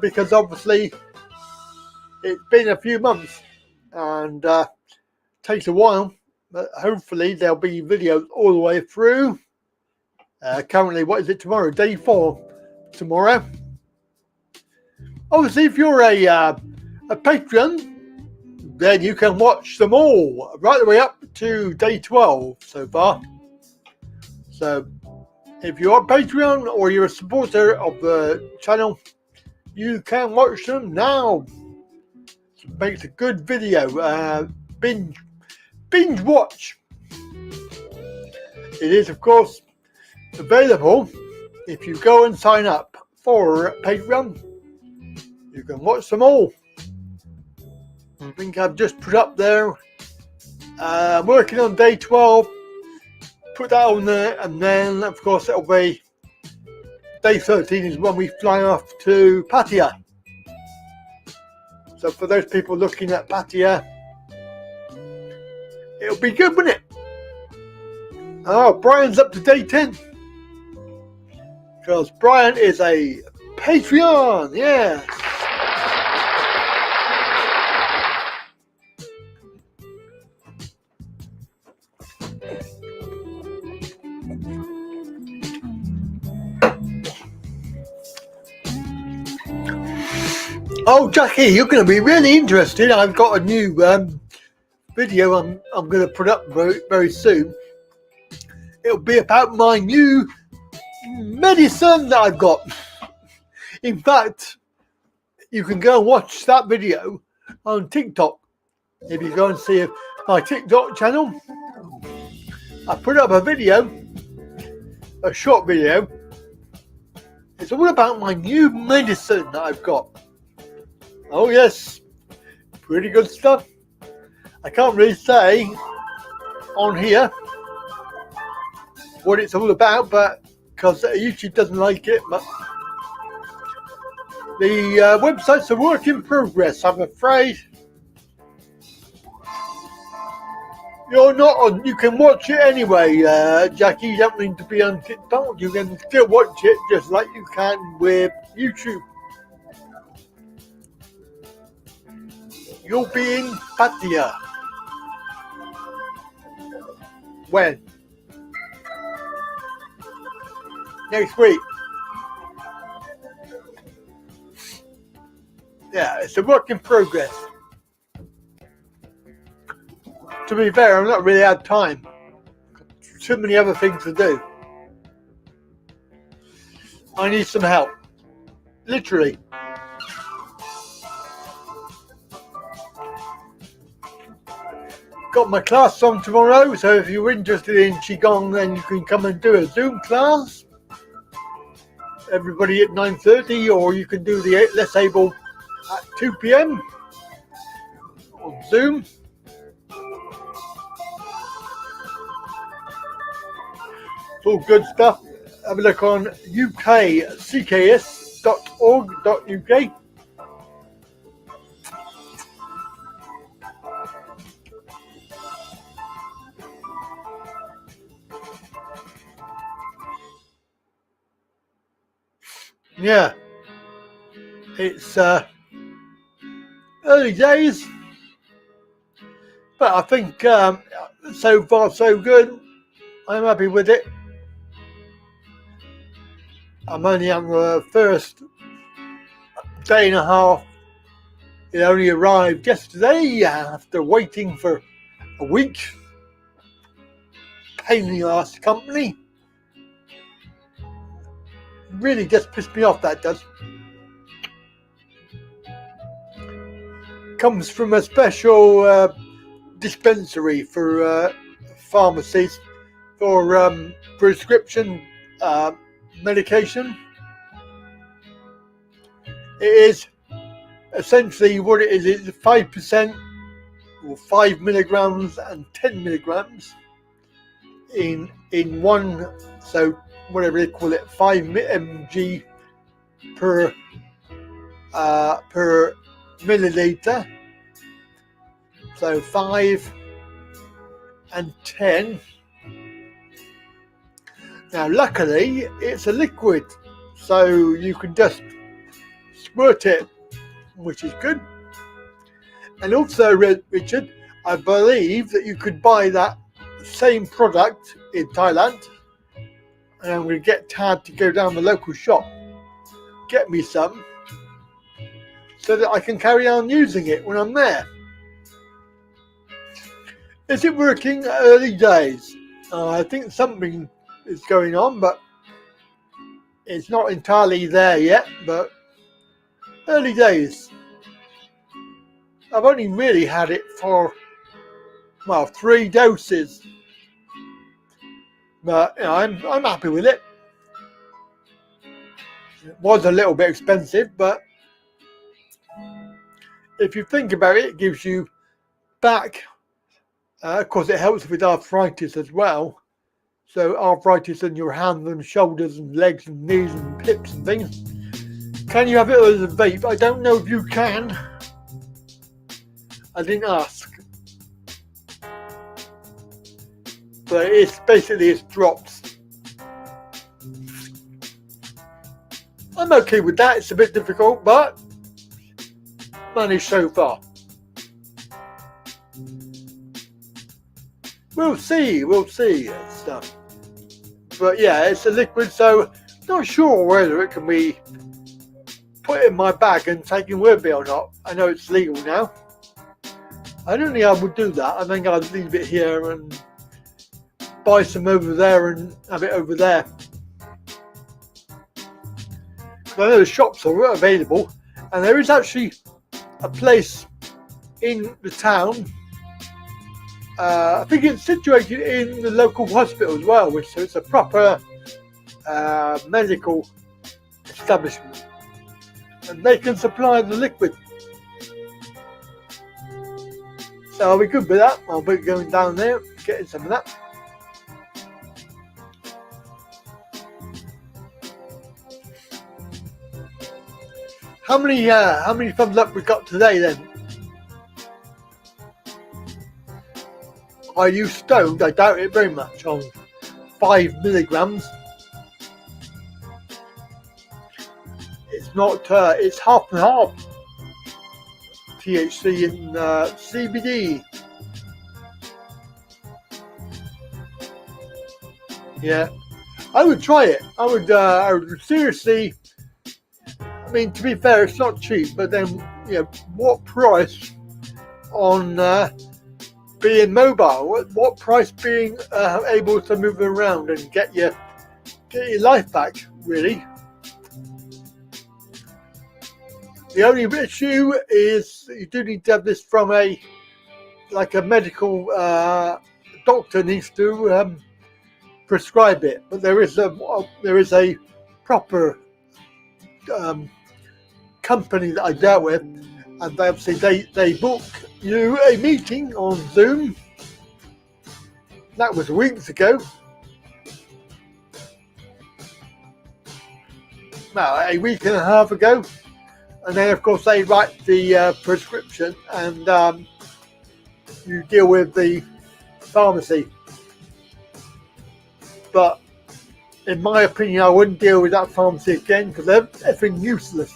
Because obviously it's been a few months and takes a while. But hopefully there'll be videos all the way through. Currently, what is it tomorrow? Day 4 tomorrow. Obviously, if you're a patron, then you can watch them all right the way up to day 12 so far. So, if you're a Patreon or you're a supporter of the channel, you can watch them now. It makes a good video. Binge watch. It is, of course, available if you go and sign up for Patreon. You can watch them all. I think I've just put up there. Working on day 12. Put that on there, and then of course it'll be day 13 is when we fly off to Pattaya. So for those people looking at Pattaya, it'll be good, won't it? Oh, Brian's up to day 10. Because Brian is a Patreon, yeah. Oh, Jackie, you're going to be really interested. I've got a new video I'm going to put up very, very soon. It'll be about my new medicine that I've got. In fact, you can go and watch that video on TikTok. If you go and see my TikTok channel, I put up a video, a short video. It's all about my new medicine that I've got. Oh yes, pretty good stuff. I can't really say on here what it's all about, but because YouTube doesn't like it, but the website's a work in progress, I'm afraid. You're not on, you can watch it anyway, Jackie. You don't need to be on TikTok. You can still watch it just like you can with YouTube. You'll be in Pattaya. When? Next week. Yeah, it's a work in progress. To be fair, I've not really had time. Too many other things to do. I need some help. Literally. Got my class on tomorrow, so if you're interested in Qigong, then you can come and do a Zoom class. Everybody at 9:30, or you can do the less able at 2 p.m. on Zoom. It's all good stuff. Have a look on ukcks.org.uk. Yeah, it's early days, but I think so far so good. I'm happy with it. I'm only on the first day and a half. It only arrived yesterday after waiting for a week. Pain in the ass company. Really just pissed me off, that does. Comes from a special dispensary for pharmacies for prescription medication. It is essentially what it is. It's 5% or 5 milligrams and 10 milligrams in one. So whatever they call it, 5 mg per milliliter. So 5 and 10. Now luckily it's a liquid, so you can just squirt it, which is good. And also, Richard, I believe that you could buy that same product in Thailand, and I'm going to get Tad to go down the local shop, get me some, so that I can carry on using it when I'm there. Is it working? Early days. I think something is going on, but it's not entirely there yet, but early days. I've only really had it for, well, 3 doses. But you know, I'm happy with it. It was a little bit expensive, but if you think about it, it gives you back. Of course, it helps with arthritis as well. So arthritis in your hands and shoulders and legs and knees and hips and things. Can you have it as a vape? I don't know if you can. I didn't ask. But it's basically, it's drops. I'm okay with that. It's a bit difficult, but managed so far. We'll see. But yeah, it's a liquid, so not sure whether it can be put in my bag and taken with me or not. I know it's legal now. I don't think I would do that. I think I'd leave it here and buy some over there and have it over there. I know the shops are available, and there is actually a place in the town. I think it's situated in the local hospital as well, so it's a proper medical establishment, and they can supply the liquid. So I'll be good with that. I'll be going down there, getting some of that. How many thumbs up we got today then? Are you stoned? I doubt it very much on 5 milligrams. It's not, it's half and half THC and CBD. Yeah, I would try it. I would seriously. I mean, to be fair, it's not cheap, but then, you know, what price on being mobile? What price being able to move around and get your life back, really? The only issue is you do need to have this from a medical doctor needs to prescribe it, but there is a proper company that I dealt with, and they obviously they book you a meeting on Zoom. That was weeks ago. Well, a week and a half ago, and then of course they write the prescription, and you deal with the pharmacy. But in my opinion, I wouldn't deal with that pharmacy again because they're effing useless.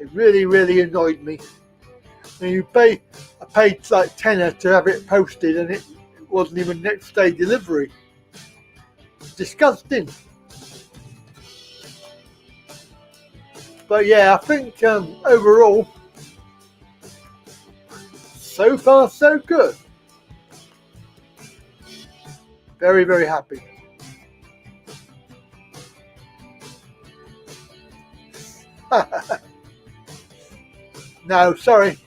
It really, really annoyed me. And I paid like tenner to have it posted, and it wasn't even next day delivery. Disgusting. But yeah, I think overall so far so good. Very, very happy. No, sorry.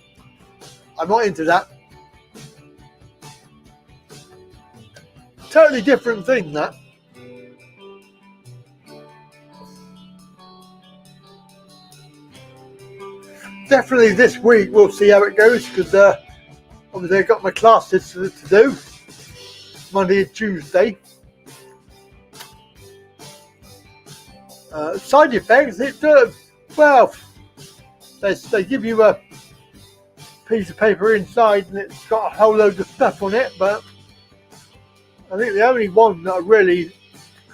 I'm not into that. Totally different thing, that. Definitely this week we'll see how it goes, because obviously I've got my classes to do Monday and Tuesday. Side effects, it well, they give you a piece of paper inside and it's got a whole load of stuff on it, but I think the only one that I really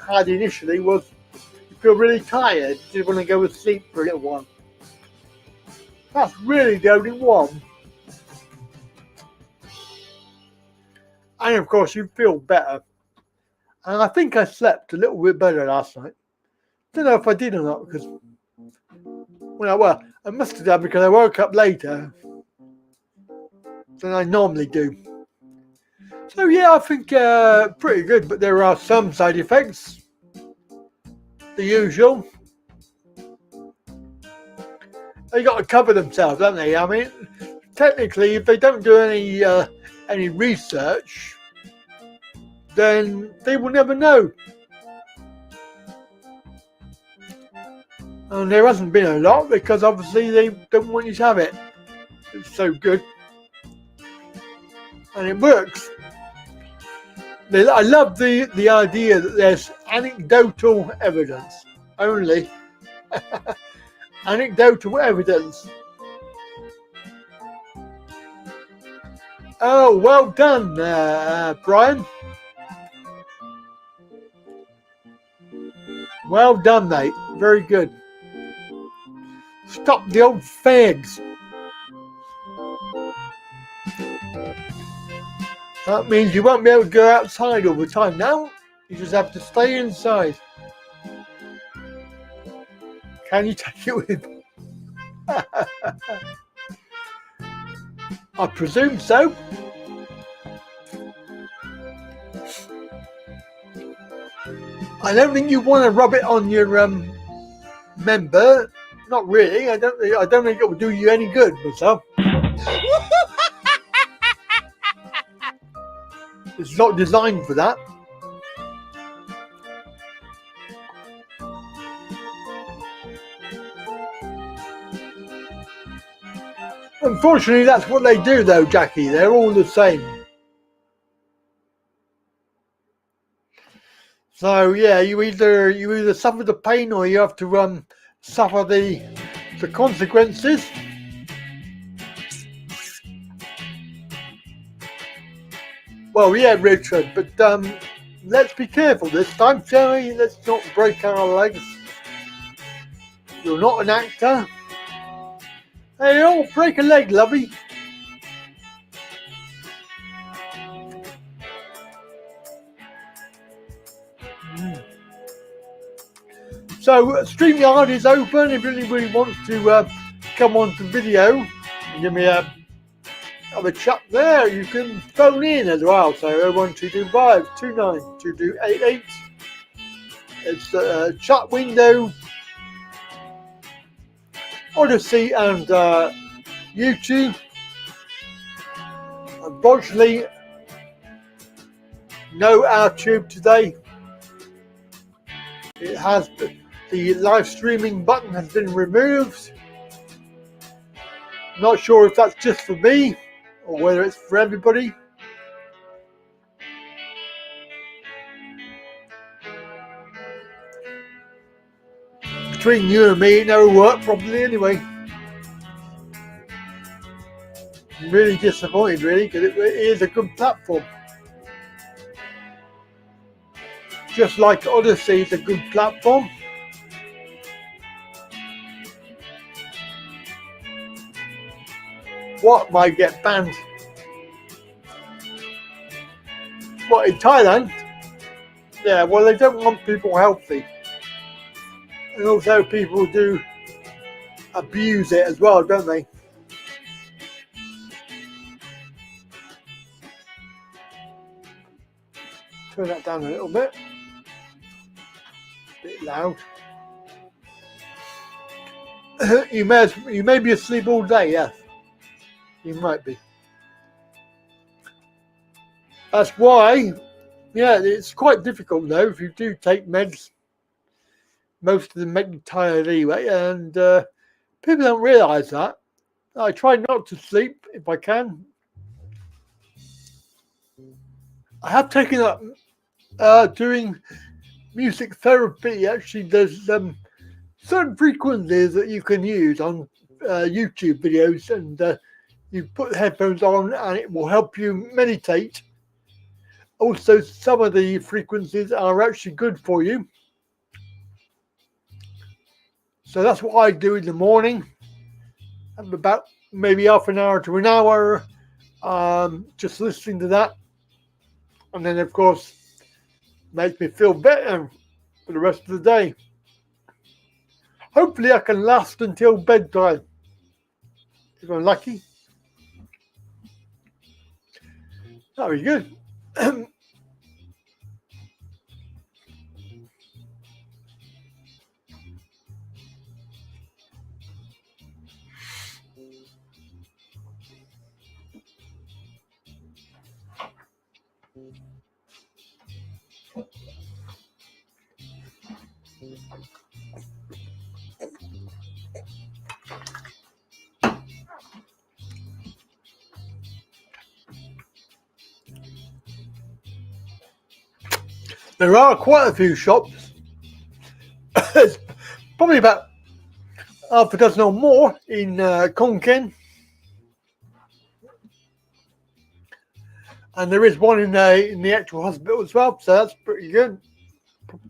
had initially was you feel really tired, you want to go to sleep for a little while. That's really the only one. And of course you feel better. And I think I slept a little bit better last night. Don't know if I did or not, because well, I must have done, because I woke up later than I normally do. So yeah, I think pretty good, but there are some side effects. The usual. They got to cover themselves, haven't they? I mean, technically, if they don't do any research, then they will never know. And there hasn't been a lot, because obviously they don't want you to have it. It's so good. And it works. I love the idea that there's anecdotal evidence. Only. Anecdotal evidence. Oh, well done, Brian. Well done, mate. Very good. Stop the old fags. That means you won't be able to go outside all the time now. You just have to stay inside. Can you take it with? I presume so. I don't think you want to rub it on your member. Not really. I don't think it will do you any good, myself. It's not designed for that. Unfortunately, that's what they do, though, Jackie. They're all the same. So yeah, you either suffer the pain or you have to suffer the consequences. Well, yeah, Richard, but let's be careful this time, shall we? Let's not break our legs. You're not an actor. Hey, oh, break a leg, lovey. So, Streamyard is open. If anybody wants to come on to video and give me have a chat there, you can phone in as well. So, 01225 292288. It's a chat window. Odyssey and YouTube. Unfortunately, no OurTube today. It has the live streaming button has been removed. Not sure if that's just for me or whether it's for everybody. Between you and me, it never worked properly anyway. I'm really disappointed, really, because it is a good platform. Just like Odyssey is a good platform. What might get banned? What, in Thailand? Yeah, well, they don't want people healthy. And also people do abuse it as well, don't they? Turn that down a little bit. Bit loud. You may be asleep all day, yes. You might be. That's why, yeah, it's quite difficult though if you do take meds. Most of them make you tired anyway, and people don't realise that. I try not to sleep if I can. I have taken up doing music therapy. Actually, there's certain frequencies that you can use on YouTube videos, and you put the headphones on and it will help you meditate. Also, some of the frequencies are actually good for you. So that's what I do in the morning. I'm about maybe half an hour to an hour just listening to that. And then, of course, makes me feel better for the rest of the day. Hopefully I can last until bedtime, if I'm lucky. That'll be good. There are quite a few shops. There's probably about half a dozen or more in Konkan. And there is one in the actual hospital as well, so that's pretty good.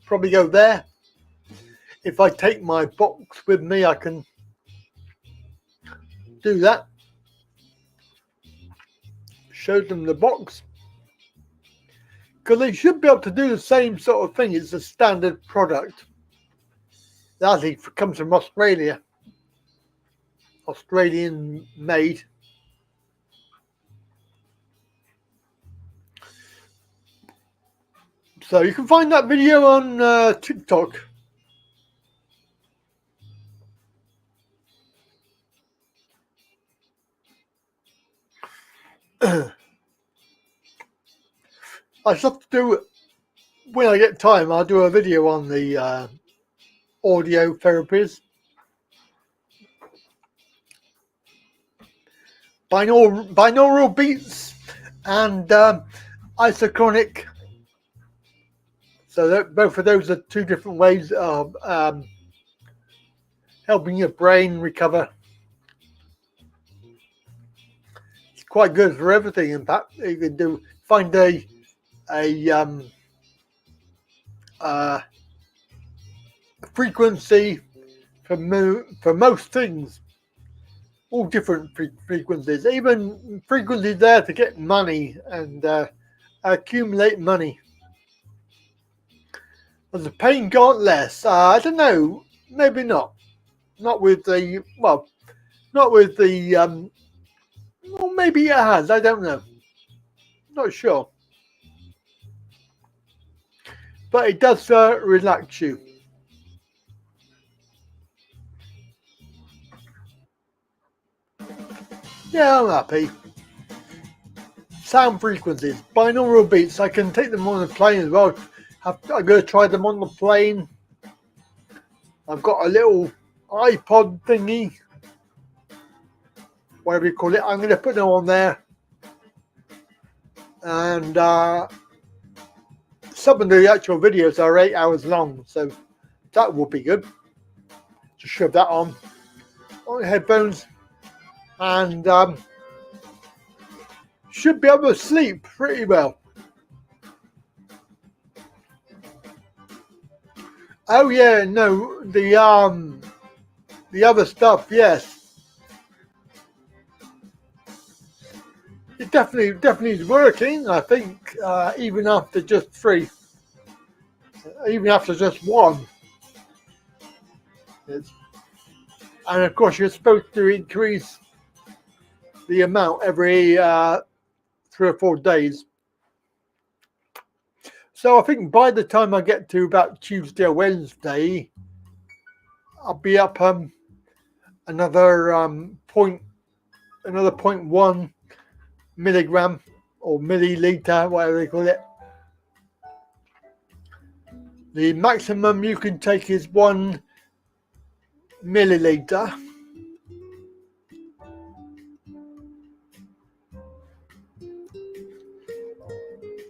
Probably go there. If I take my box with me, I can do that. Show them the box. Because they should be able to do the same sort of thing. It's a standard product. That actually comes from Australia. Australian made. So you can find that video on TikTok. I just have to do, when I get time, I'll do a video on the audio therapies. Binaural beats and isochronic. So that, both of those are two different ways of helping your brain recover. It's quite good for everything. In fact, you can find a frequency for most things. All different frequencies, even frequencies there to get money and accumulate money. Has the pain gone less? I don't know. Maybe not. Not with the, well, not with the, well, maybe it has. I don't know. Not sure. But it does relax you. Yeah, I'm happy. Sound frequencies, binaural beats. I can take them on the plane as well. I'm going to try them on the plane. I've got a little iPod thingy, whatever you call it. I'm going to put them on there. And some of the actual videos are 8 hours long, so that will be good. Just shove that on the headphones. And should be able to sleep pretty well. Oh yeah, no, the other stuff, yes, it definitely is working. I think even after just 3, even after just 1, and of course you're supposed to increase the amount every 3 or 4 days. So I think by the time I get to about Tuesday or Wednesday, I'll be up another 0.1 milligram or milliliter, whatever they call it. The maximum you can take is 1 milliliter.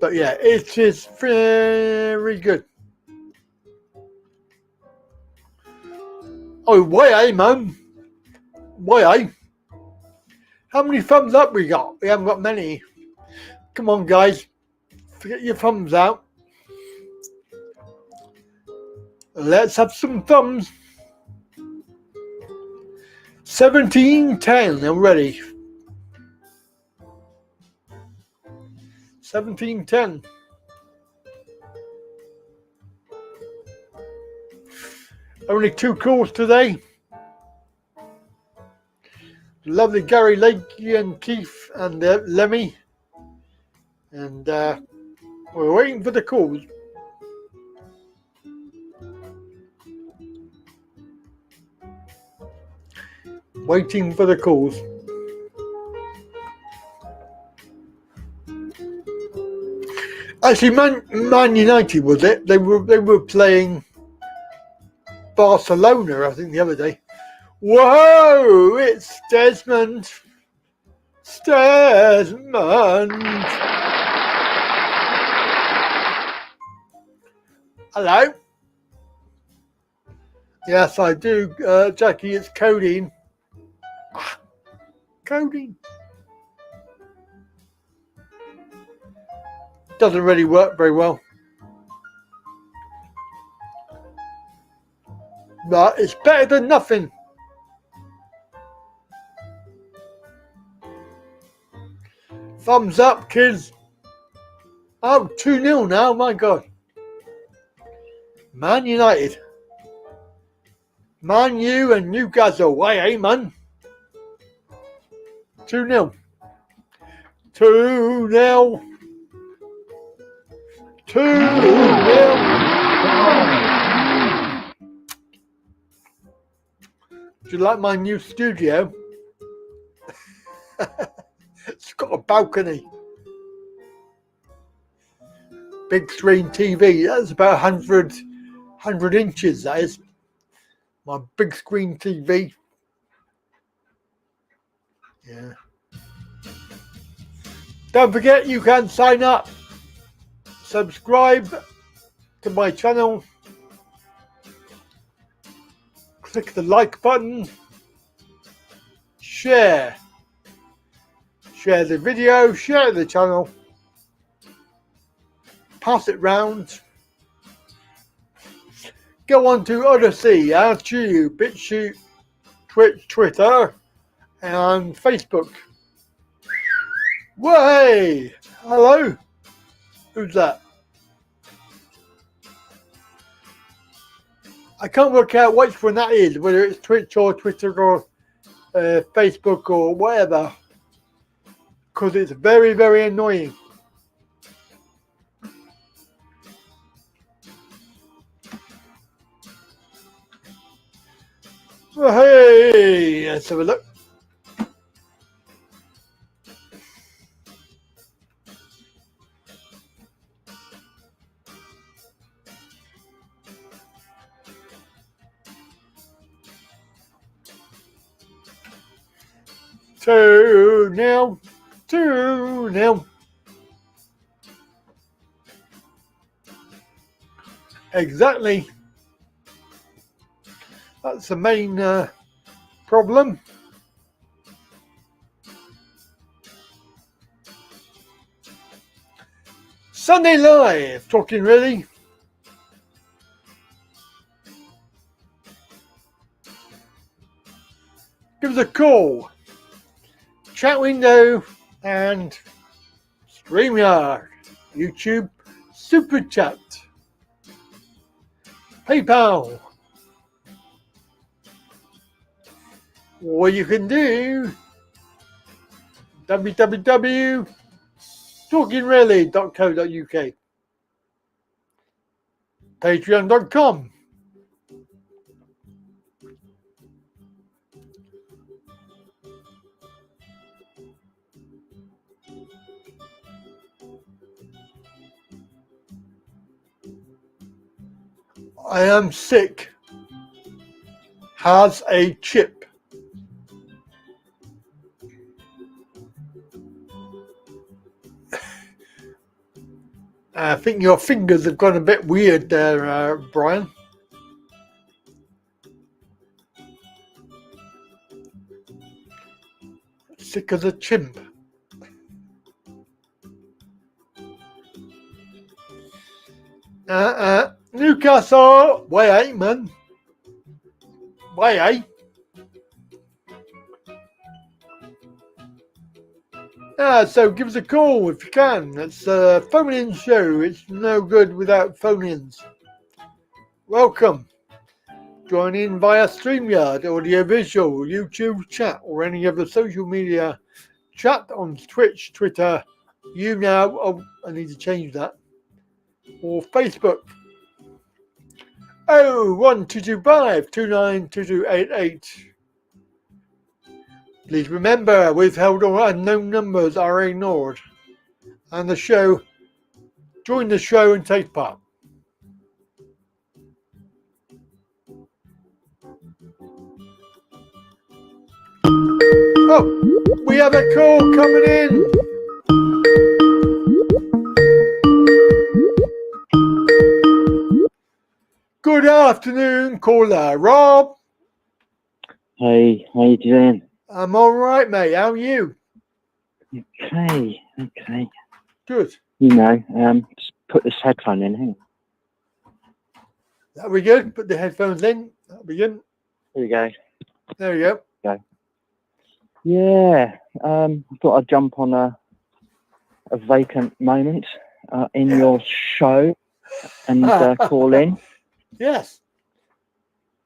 But yeah, it is very good. Oh, why, man? Why? How many thumbs up we got? We haven't got many. Come on, guys. Get your thumbs out. Let's have some thumbs. 1710. I'm ready. 1710. Only 2 calls today. Lovely Gary Lakey and Keith and Lemmy. And we're waiting for the calls. Waiting for the calls. Actually, Man United, was it? They were playing Barcelona, I think, the other day. Whoa! It's Desmond. Hello. Yes, I do, Jackie. It's codeine. Codeine. Doesn't really work very well. But it's better than nothing. Thumbs up, kids. Oh, 2-0 now, my God. Man United. Man U and Newcastle away, eh, man? 2-0. 2-0. 2-0. Do you like my new studio? It's got a balcony. Big screen TV. That's about 100 inches, that is. My big screen TV. Yeah. Don't forget, you can sign up. Subscribe to my channel. Click the like button. Share. Share the video. Share the channel. Pass it round. Go on to Odyssey, YouTube, BitChute, Twitch, Twitter, and Facebook. Way! Hello? Who's that? I can't work out which one that is, whether it's Twitch or Twitter or Facebook or whatever, because it's very, very annoying. Well, hey, let's have a look. Two now. Exactly. That's the main problem. Sunday Live, talking really. Give us a call. Chat window and Streamyard. YouTube Super Chat. PayPal. Or you can do www.talkingreally.co.uk. Patreon.com. I am sick. Has a chip. I think your fingers have gone a bit weird there, Brian. Sick as a chimp. Newcastle, way 8, man. Way 8. So give us a call if you can. It's a phone-in show. It's no good without phone-ins. Welcome. Join in via Streamyard, audio-visual, YouTube chat, or any other social media chat on Twitch, Twitter, oh, I need to change that, or Facebook. 01225 292288. Please remember, withheld or unknown numbers are ignored. And join the show and take part. Oh, we have a call coming in. Good afternoon, caller Rob. Hey, how you doing? I'm all right, mate. How are you? Okay. Good. Just put this headphone in. Hang on. That'll be good. Put the headphones in. That'll be good. There you go. There you go. Yeah. I thought I'd jump on a vacant moment in your show and call in. Yes.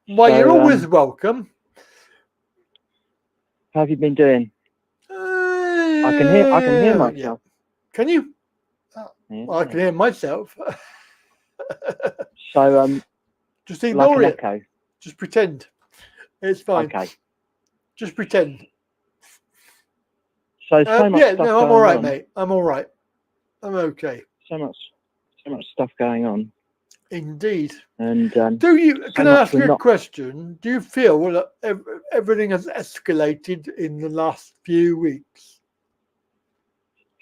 Well, you're always welcome. How have you been doing? I can hear myself. Yeah. Can you? Yeah. Well, I can hear myself. So just ignore like it. Echo. Just pretend. It's fine. Okay. Just pretend. So much stuff I'm all going right, on. mate. I'm all right. I'm okay. So much stuff going on. Indeed. And can I ask you a question? Do you feel that everything has escalated in the last few weeks?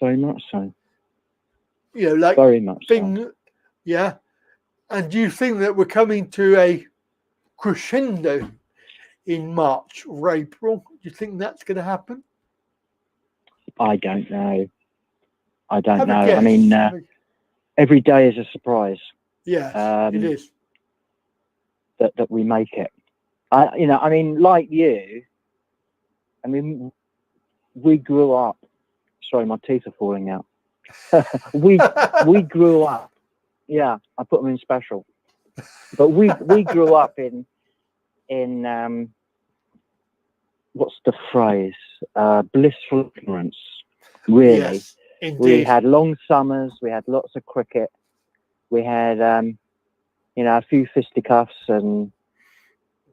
Very much so. Like very much so. Yeah. And do you think that we're coming to a crescendo in March or April? Do you think that's going to happen? I don't know. I don't Have a know. guess. I mean, every day is a surprise. Yeah, it is. That we make it. I mean, like you. I mean, we grew up. Sorry, my teeth are falling out. we grew up. Yeah, I put them in special. But we grew up in what's the phrase? Blissful ignorance. Really. Yes, indeed. We had long summers. We had lots of cricket. We had, a few fisticuffs and,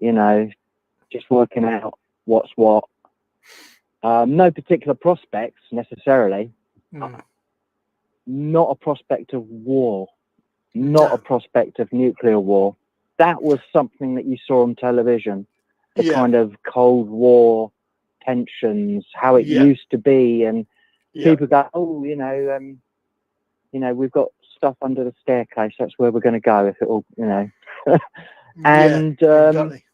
just working out what's what. No particular prospects necessarily. Not a prospect of war. Not a prospect of nuclear war. That was something that you saw on television. The kind of Cold War tensions, how it used to be. And people go, we've got stuff under the staircase. That's where we're going to go if it all, and exactly.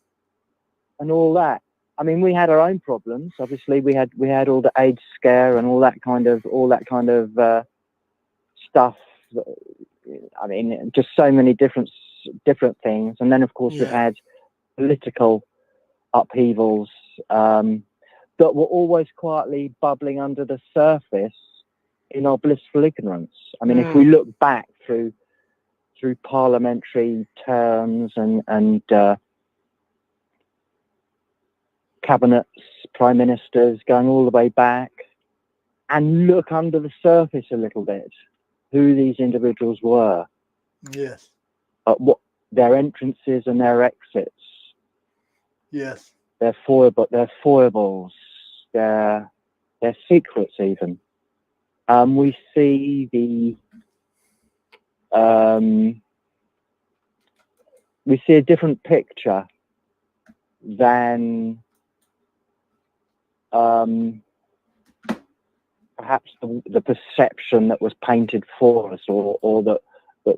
And all that. I mean, we had our own problems. Obviously, we had all the AIDS scare and all that kind of stuff. I mean, just so many different things. And then, of course, we had political upheavals that were always quietly bubbling under the surface in our blissful ignorance. I mean, if we look back through parliamentary terms and cabinets, prime ministers, going all the way back, and look under the surface a little bit, who these individuals were. Yes. what their entrances and their exits, Yes. their foibles, their secrets even. We see we see a different picture than perhaps the perception that was painted for us, or that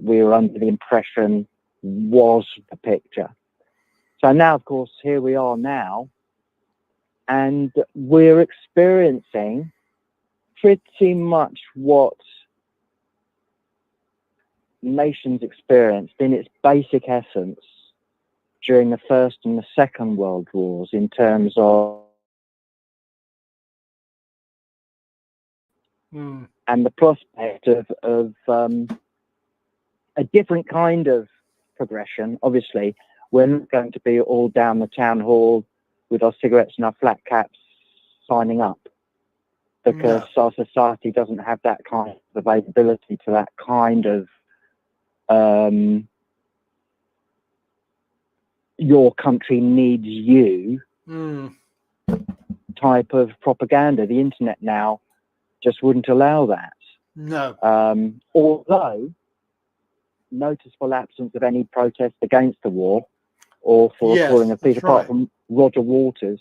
we were under the impression was the picture. So now, of course, here we are now, and we're experiencing pretty much what nations experienced in its basic essence during the First and the Second World Wars, in terms of and the prospect of a different kind of progression. Obviously, we're not going to be all down the town hall with our cigarettes and our flat caps signing up, because our society doesn't have that kind of availability to that kind of your country needs you type of propaganda. The internet now just wouldn't allow that. No. Although noticeable absence of any protest against the war or for calling a peace, apart from Roger Waters,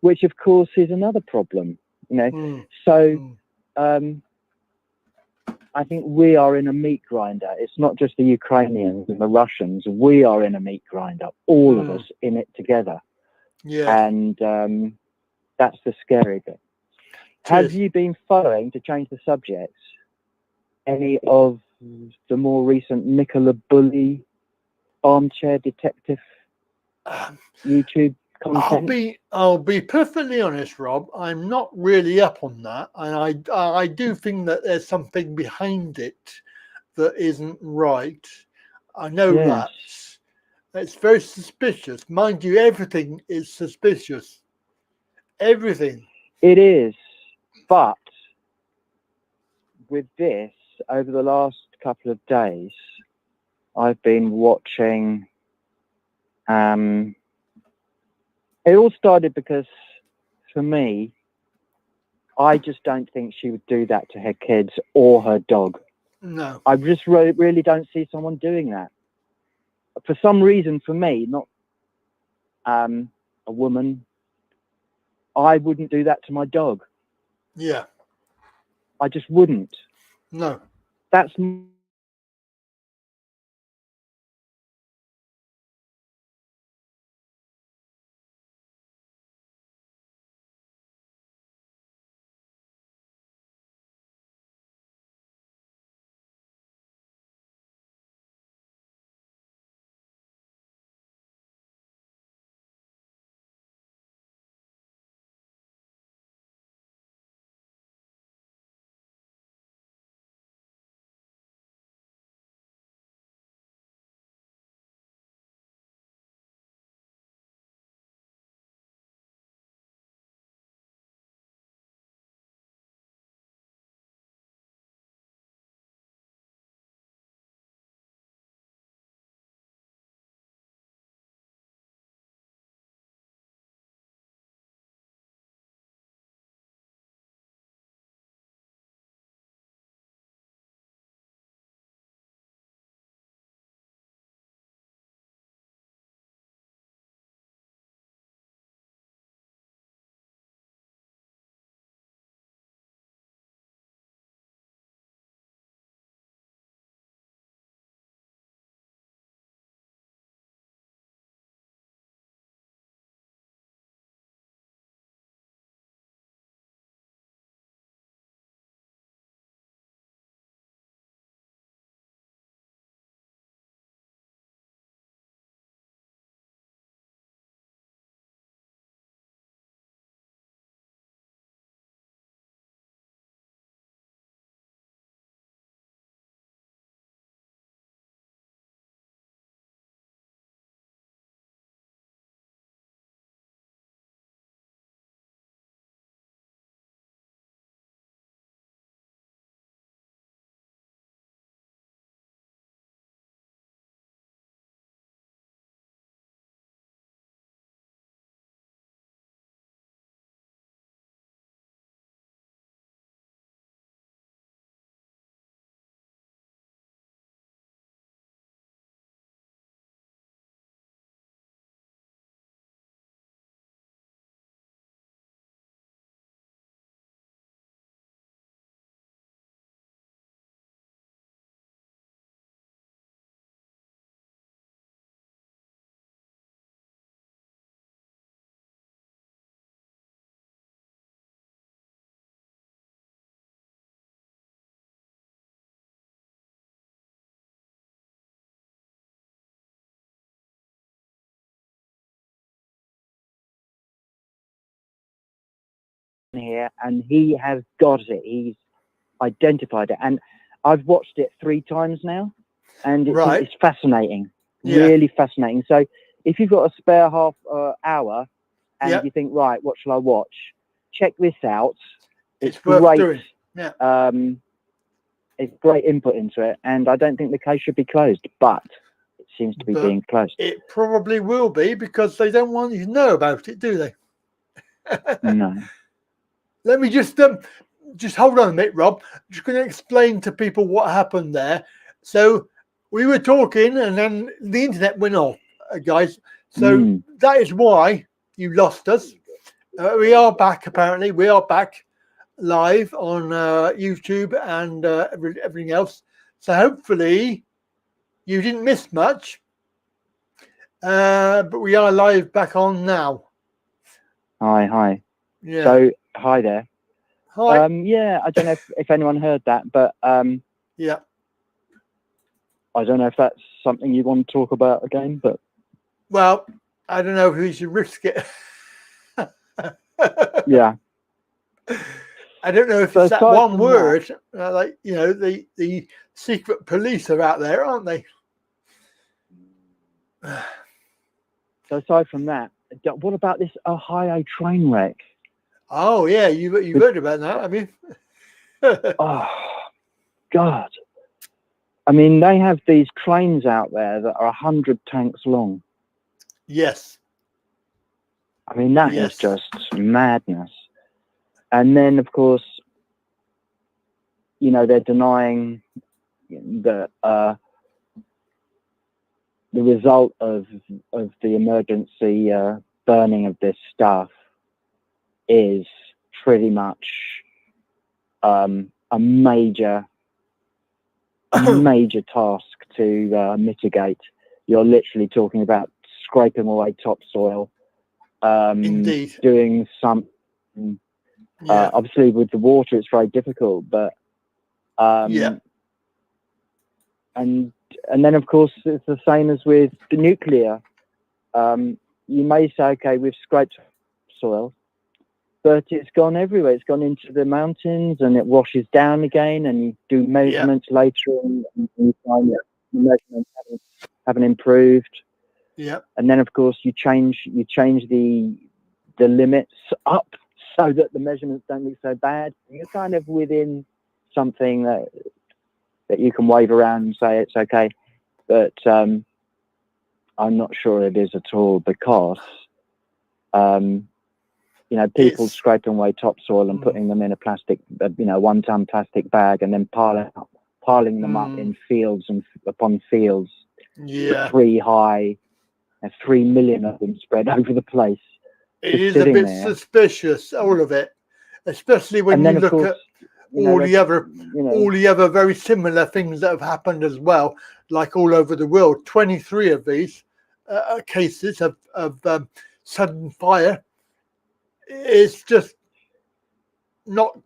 which of course is another problem, you know. So I think we are in a meat grinder. It's not just the Ukrainians and the Russians. We are in a meat grinder, all of us in it together. Yeah. And that's the scary bit. Have you been following, to change the subject, any of the more recent Nicola Bully armchair detective YouTube content? I'll be perfectly honest, Rob. I'm not really up on that, and I do think that there's something behind it that isn't right. I know that it's very suspicious. Mind you, everything is suspicious. Everything. It is, but with this, over the last couple of days, I've been watching. It all started because, for me, I just don't think she would do that to her kids or her dog. No. I just really don't see someone doing that. For some reason, for me, not a woman, I wouldn't do that to my dog. Yeah. I just wouldn't. No. That's here, and he has got it. He's identified it, and I've watched it 3 times now, and it's fascinating, really fascinating. So if you've got a spare half hour and you think, right, what shall I watch? Check this out. It's worth great. doing. Yeah. It's great input into it, and I don't think the case should be closed, but it seems to be being closed. It probably will be, because they don't want you to know about it, do they? No. Let me just hold on a minute, Rob. I'm just going to explain to people what happened there. So we were talking, and then the internet went off, guys. So that is why you lost us. We are back, apparently. We are back live on YouTube and everything else. So hopefully you didn't miss much. But we are live back on now. Hi. Yeah. So, hi there. Hi. Yeah, I don't know if anyone heard that, but yeah. I don't know if that's something you want to talk about again, but well, I don't know if we should risk it. Yeah. I don't know if it's that one word. Like, you know, the secret police are out there, aren't they? So aside from that, what about this Ohio train wreck? Oh yeah, you've heard about that, have you? Oh God! I mean, they have these trains out there that are 100 tanks long. Yes. I mean, that is just madness. And then, of course, you know, they're denying that the result of the emergency burning of this stuff is pretty much a major task to mitigate. You're literally talking about scraping away topsoil, Indeed. doing some. Obviously, with the water, it's very difficult, but and then of course it's the same as with the nuclear. You may say, okay, we've scraped soil, but it's gone everywhere. It's gone into the mountains, and it washes down again. And you do measurements later, and you find that the measurements haven't improved. Yeah. And then of course you change the limits up so that the measurements don't look so bad. You're kind of within something that you can wave around and say it's okay, but I'm not sure it is at all, because you know, people scraping away topsoil and putting them in a plastic, 1 ton plastic bag, and then piling them up in fields and upon fields, 3 high, and 3 million of them spread over the place. It is a bit suspicious, all of it, especially when you look at all the other very similar things that have happened as well, like all over the world. 23 of these cases of sudden fire. It's just not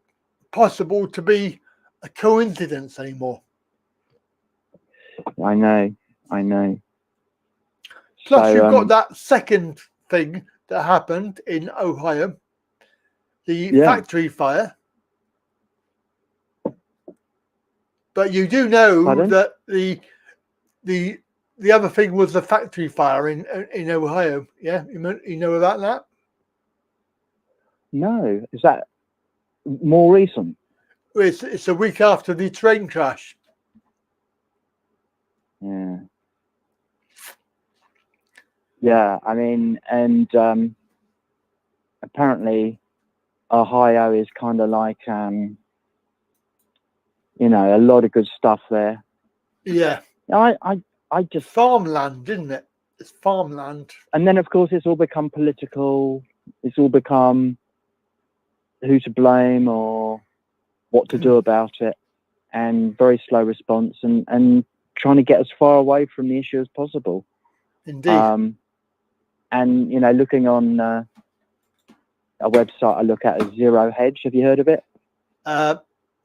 possible to be a coincidence anymore. I know. Plus, you've got that second thing that happened in Ohio, the factory fire. But you do know that the other thing was the factory fire in Ohio. Yeah, you know about that? No, is that more recent? It's a week after the train crash. Yeah, I mean, and apparently Ohio is kind of like, a lot of good stuff there. Yeah. I just... Farmland, isn't it? It's farmland. And then, of course, it's all become political. It's all become who to blame or what to do about it, and very slow response, and trying to get as far away from the issue as possible. Indeed. And, looking on a website I look at is Zero Hedge. Have you heard of it?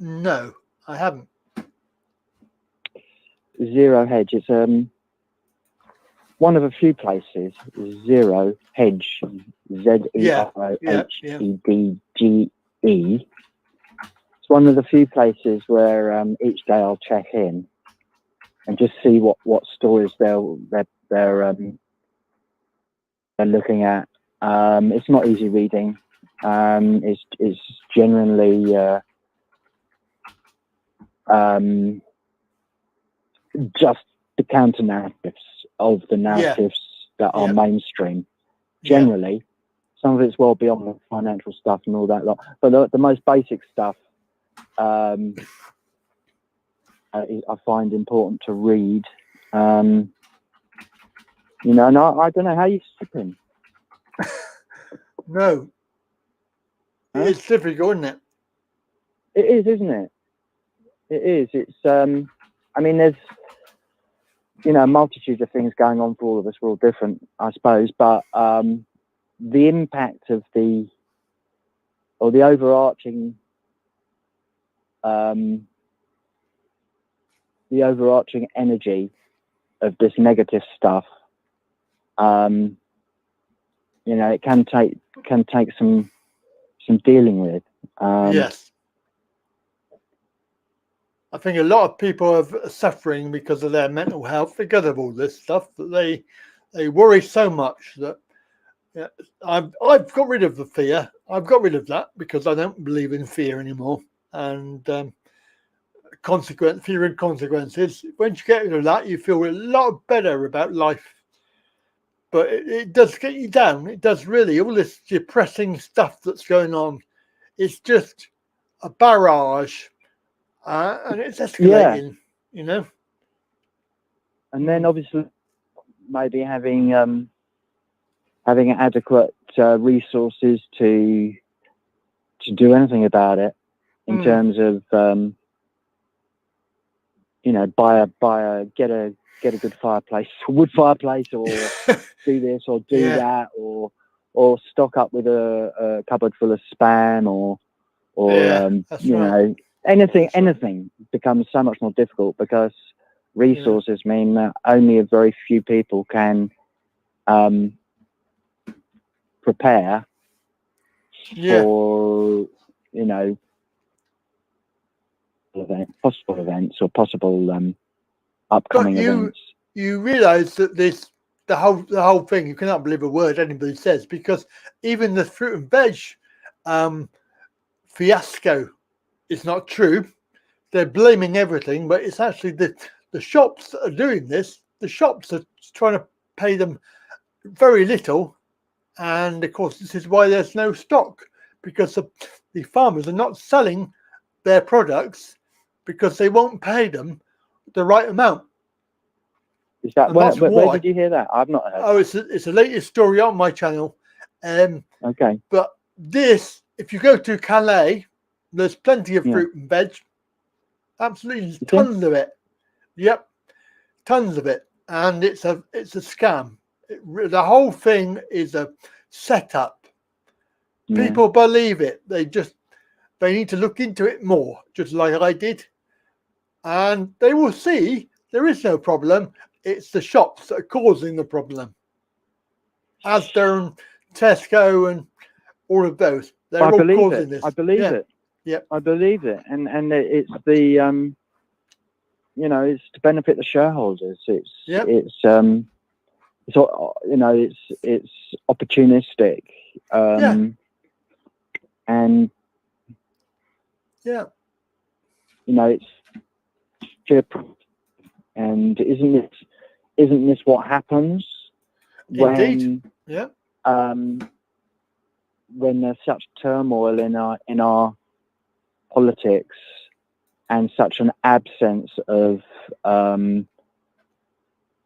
No, I haven't. Zero Hedge. It's one of a few places. Zero Hedge. ZEROHEDGE. It's one of the few places where each day I'll check in and just see what stories they're looking at. It's not easy reading. It's genuinely just the counter narratives of the narratives that are mainstream. Generally, some of it's well beyond the financial stuff and all that lot, but the most basic stuff I find important to read. And I don't know how you sleeping. No, it's difficult, isn't it? It is, isn't it? It is. It's. I mean, there's a multitude of things going on for all of us. We're all different, I suppose, but the impact of the overarching energy of this negative stuff, it can take some dealing with. Yes. I think a lot of people are suffering because of their mental health, because of all this stuff, that they worry so much that I've got rid of the fear. I've got rid of that because I don't believe in fear anymore. And fear and consequences. Once you get rid of that, you feel a lot better about life. But it does get you down. It does really. All this depressing stuff that's going on, it's just a barrage. And it's escalating, And then obviously maybe having adequate resources to do anything about it in terms of get a good fireplace, a wood fireplace, or do this or do that, or stock up with a cupboard full of Spam or right. anything becomes so much more difficult because resources mean that only a very few people can prepare for possible events or possible upcoming events. You realise that the whole thing, you cannot believe a word anybody says, because even the fruit and veg fiasco is not true. They're blaming everything, but it's actually the shops that are doing this. The shops are trying to pay them very little, and of course this is why there's no stock, because the farmers are not selling their products because they won't pay them the right amount. Is that where did you hear that? I've not heard. Oh, it's the latest story on my channel. Okay. But this, if you go to Calais, there's plenty of fruit and veg. Absolutely tons of it. Yep, tons of it, and it's a scam. The whole thing is a setup. People believe it. They need to look into it more, just like I did, and they will see there is no problem. It's the shops that are causing the problem. Asda and Tesco and all of those. They're all causing this. I believe it. Yep. I believe it. And it's the it's to benefit the shareholders. It's opportunistic. And it's sheer. And isn't this what happens when when there's such turmoil in our politics and such an absence of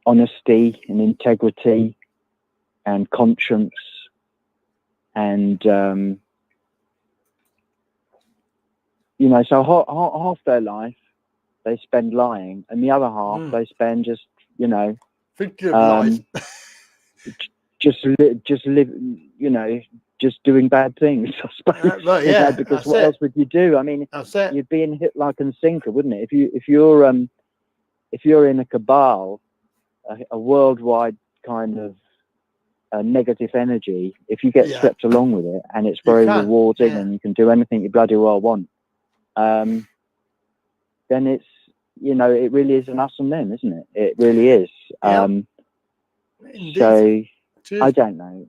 honesty and integrity and conscience and so half their life they spend lying, and the other half they spend just lies. just doing bad things, I suppose. Right, because what else would you do? I mean, you'd be in hit like and sinker, wouldn't it? If you're in a cabal, a worldwide kind of negative energy, if you get Yeah. swept along with it, and it's You very can, rewarding, yeah. and you can do anything you bloody well want, then it's, you know, it really is an us and them, isn't it? It really is. Yeah. Indeed. So It is. I don't know.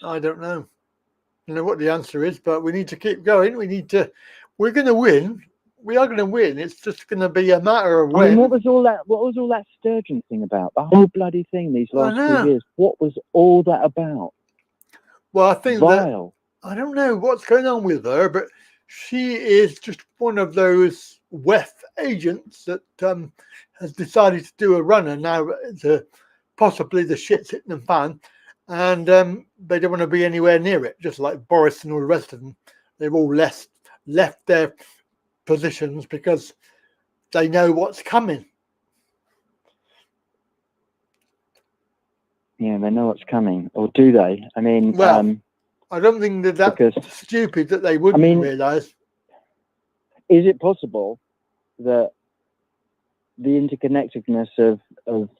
I don't know. I know what the answer is, but we need to keep going. We're going to win. We are going to win. It's just going to be a matter of when. I mean, what was all that Sturgeon thing about? The whole bloody thing these last know. 2 years. What was all that about? Well, I think Vile. that I don't know what's going on with her, but she is just one of those WEF agents that has decided to do a runner now. Possibly the shit's hitting the fan, and they don't want to be anywhere near it. Just like Boris and all the rest of them, they've all left their positions because they know what's coming. Yeah, they know what's coming, or do they? I mean, Well, I don't think that's because, stupid that they wouldn't realise. Is it possible that the interconnectedness of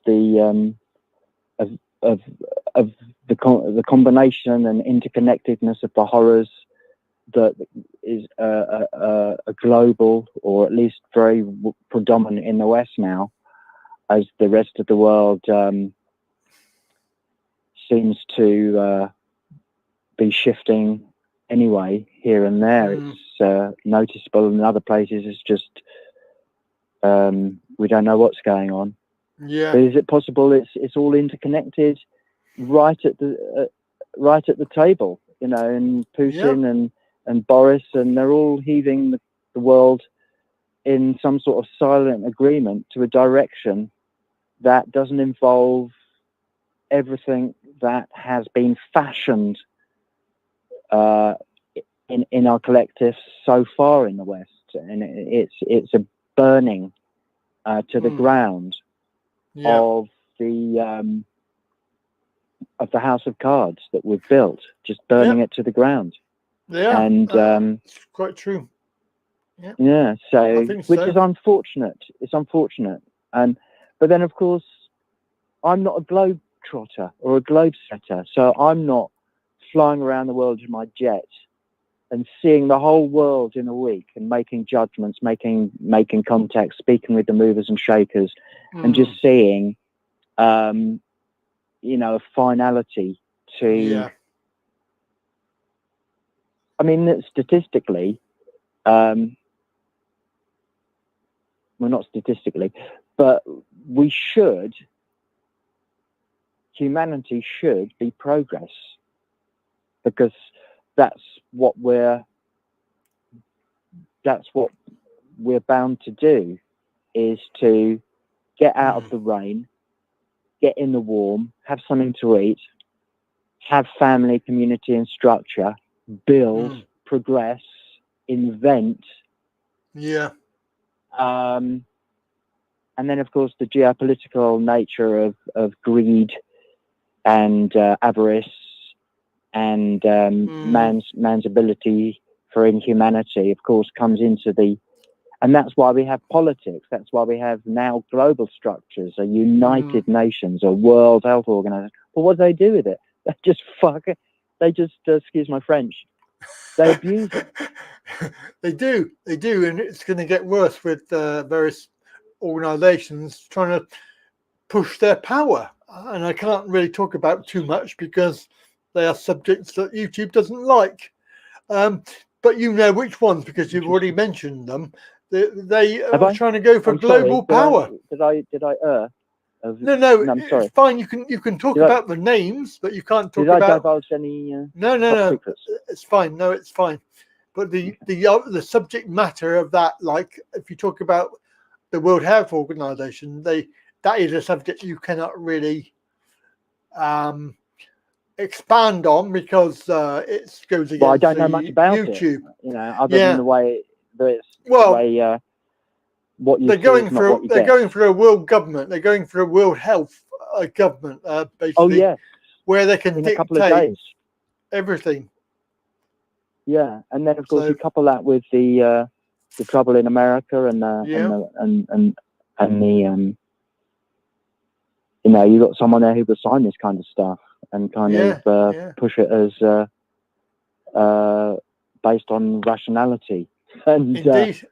the combination and interconnectedness of the horrors that is a global, or at least very predominant in the West now, as the rest of the world seems to be shifting anyway here and there. It's noticeable in other places. It's just we don't know what's going on. Yeah. But is it possible it's all interconnected right at the table, you know, and Putin and Boris, and they're all heaving the world in some sort of silent agreement to a direction that doesn't involve everything that has been fashioned in our collective so far in the West, and it's a burning to the ground of the house of cards that we've built, just burning it to the ground. Yeah, and it's quite true. Yeah, yeah. So, think which so. is unfortunate. It's unfortunate, but then of course, I'm not a globetrotter or a globe setter, so I'm not flying around the world in my jet and seeing the whole world in a week and making judgments, making contacts, speaking with the movers and shakers, and just seeing, you know, a finality to. Yeah. I mean, that statistically, well, not statistically, but humanity should be progress, because that's what we're bound to do, is to get out of the rain, get in the warm, have something to eat, have family, community and structure, build, progress, invent. Yeah. And then, of course, the geopolitical nature of greed and avarice and man's ability for inhumanity, of course, comes into and that's why we have politics. That's why we have now global structures, a United Nations, a World Health Organization. But what do they do with it? They just fuck it. They just, excuse my French, they abuse it. They do, and it's going to get worse with various organizations trying to push their power. And I can't really talk about too much because they are subjects that YouTube doesn't like. But you know which ones, because you've already mentioned them. They are trying to go for global power. Did I err? No, I'm sorry. It's fine. You can talk about the names, but you can't talk about. Did I divulge any? No. Secrets? It's fine. No, it's fine. But the subject matter of that, like if you talk about the World Health Organization, that is a subject you cannot really expand on because it goes against. Well, I don't know much about YouTube. It. You know, other than the way that it's. Well, the way, what you they're going for a world government. They're going for a World Health government, basically. Oh yeah, where they can in a couple of days. Everything. Yeah, and then of course you couple that with the trouble in America and the you know, you got someone there who will sign this kind of stuff. and kind of push it as based on rationality and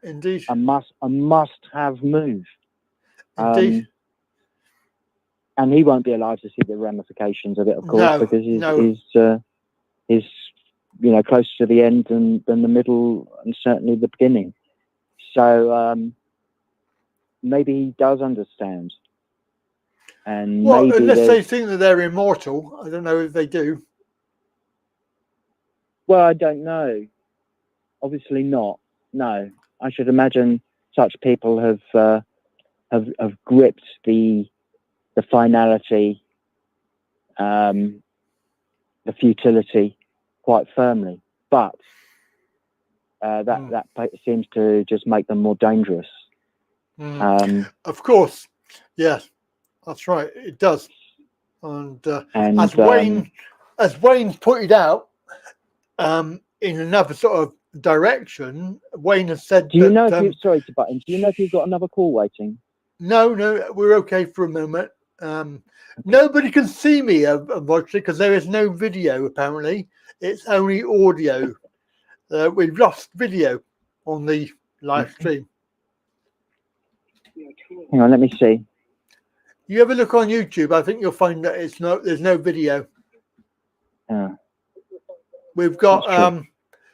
indeed, a must-have move. Indeed. And he won't be alive to see the ramifications of it, of course, because he's closer to the end than the middle and certainly the beginning. So maybe he does understand. And maybe unless they think that they're immortal, I don't know if they do. Well, I don't know. Obviously not. No, I should imagine such people have gripped the finality, the futility quite firmly. But that seems to just make them more dangerous. Of course, yes, that's right. It does. And as Wayne pointed out, in another sort of direction, Wayne has said. Do you know if you? Sorry to butt in. Do you know if you've got another call waiting? No, we're okay for a moment. Nobody can see me, unfortunately, because there is no video. Apparently, it's only audio. We've lost video on the live stream. Hang on, let me see. You ever look on YouTube? I think you'll find that there's no video. Yeah. We've got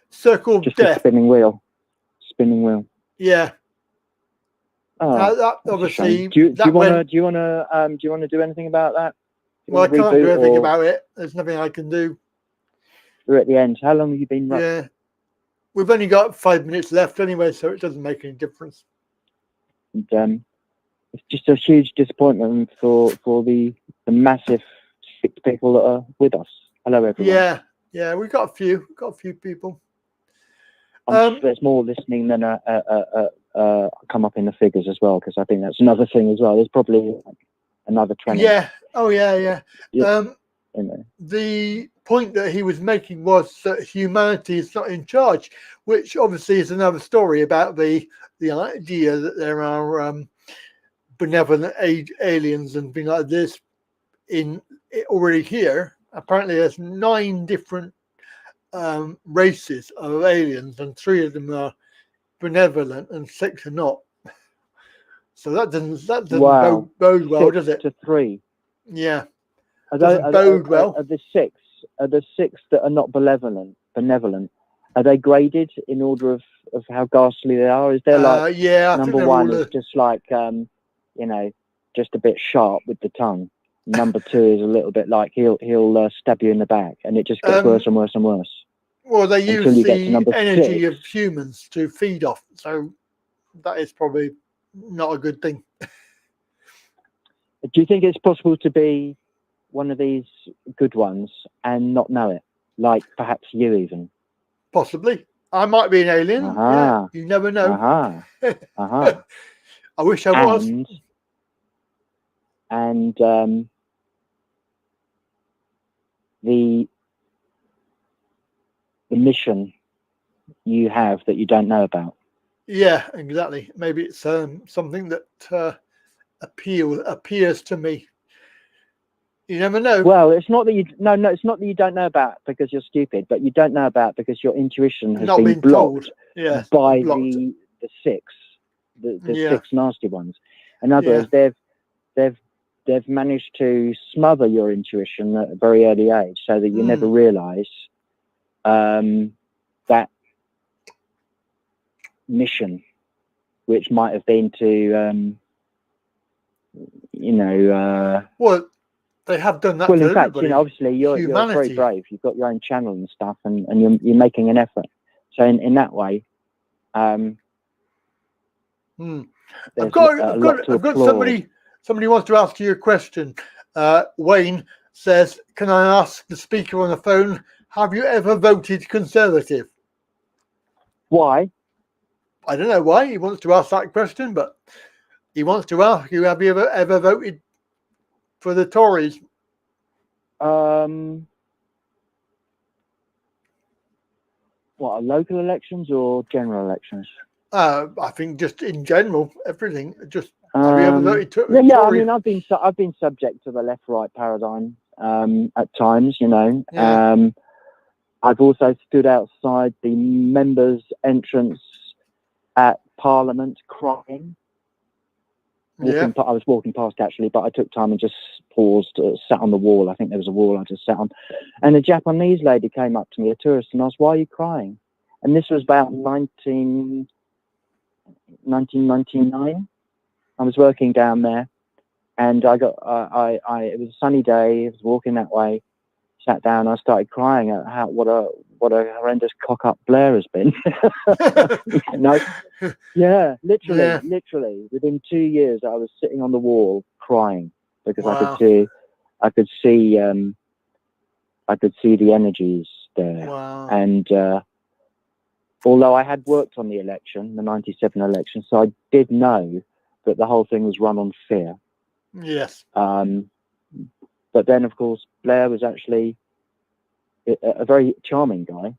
Circle of Just Death. a spinning wheel. Yeah. Oh, that obviously. Do you want to do anything about that? Well, I can't do anything about it. There's nothing I can do. We're at the end. How long have you been running? Yeah. We've only got 5 minutes left anyway, so it doesn't make any difference. And, it's just a huge disappointment for the massive 6 people that are with us. Hello, everyone. Yeah, we've got a few people. There's more listening than come up in the figures as well, because I think that's another thing as well. There's probably another 20. Yeah. Oh, yeah. The point that he was making was that humanity is not in charge, which obviously is another story about the idea that there are benevolent aliens and things like this already here. Apparently, there's 9 different races of aliens, and 3 of them are benevolent and 6 are not. So that doesn't bode well, does it? To 3. Yeah. Are the 6 that are not benevolent? Are they graded in order of how ghastly they are? Is there number 1 is just like just a bit sharp with the tongue. Number 2 is a little bit like he'll stab you in the back, and it just gets worse and worse and worse. Well, they use the energy of humans to feed off, so that is probably not a good thing. Do you think it's possible to be one of these good ones and not know it? Like perhaps you even? Possibly. I might be an alien. Yeah, you never know. I wish I was. And the mission you have that you don't know about. Yeah, exactly. Maybe it's something that appears to me. You never know. Well, it's not that you it's not that you don't know about because you're stupid, but you don't know about because your intuition has been blocked by the 6, the 6 nasty ones. In other words, they've managed to smother your intuition at a very early age, so that you never realise that mission, which might have been to, well, they have done that. Well, in fact, obviously you're very brave. You've got your own channel and stuff, and you're making an effort. So in that way, I've got somebody wants to ask you a question. Wayne says, "Can I ask the speaker on the phone? Have you ever voted Conservative?" Why? I don't know why he wants to ask that question, but he wants to ask you: have you ever voted for the Tories? What, local elections or general elections? I think just in general, everything. Just have you ever voted Tories? Yeah, I mean, I've been subject to the left-right paradigm at times, you know. Yeah. I've also stood outside the members' entrance at Parliament crying. Yeah. I was walking past actually, but I took time and just paused, sat on the wall. I think there was a wall I just sat on. And a Japanese lady came up to me, a tourist, and asked, "Why are you crying?" And this was about 1999. I was working down there, and it was a sunny day. I was walking that way, sat down. I started crying at what a horrendous cock up Blair has been. No, yeah, literally within 2 years, I was sitting on the wall crying because Wow. I could see the energies there. Wow. And although I had worked on the election, the '97 election, so I did know that the whole thing was run on fear. Yes. But then, of course, Blair was actually a very charming guy.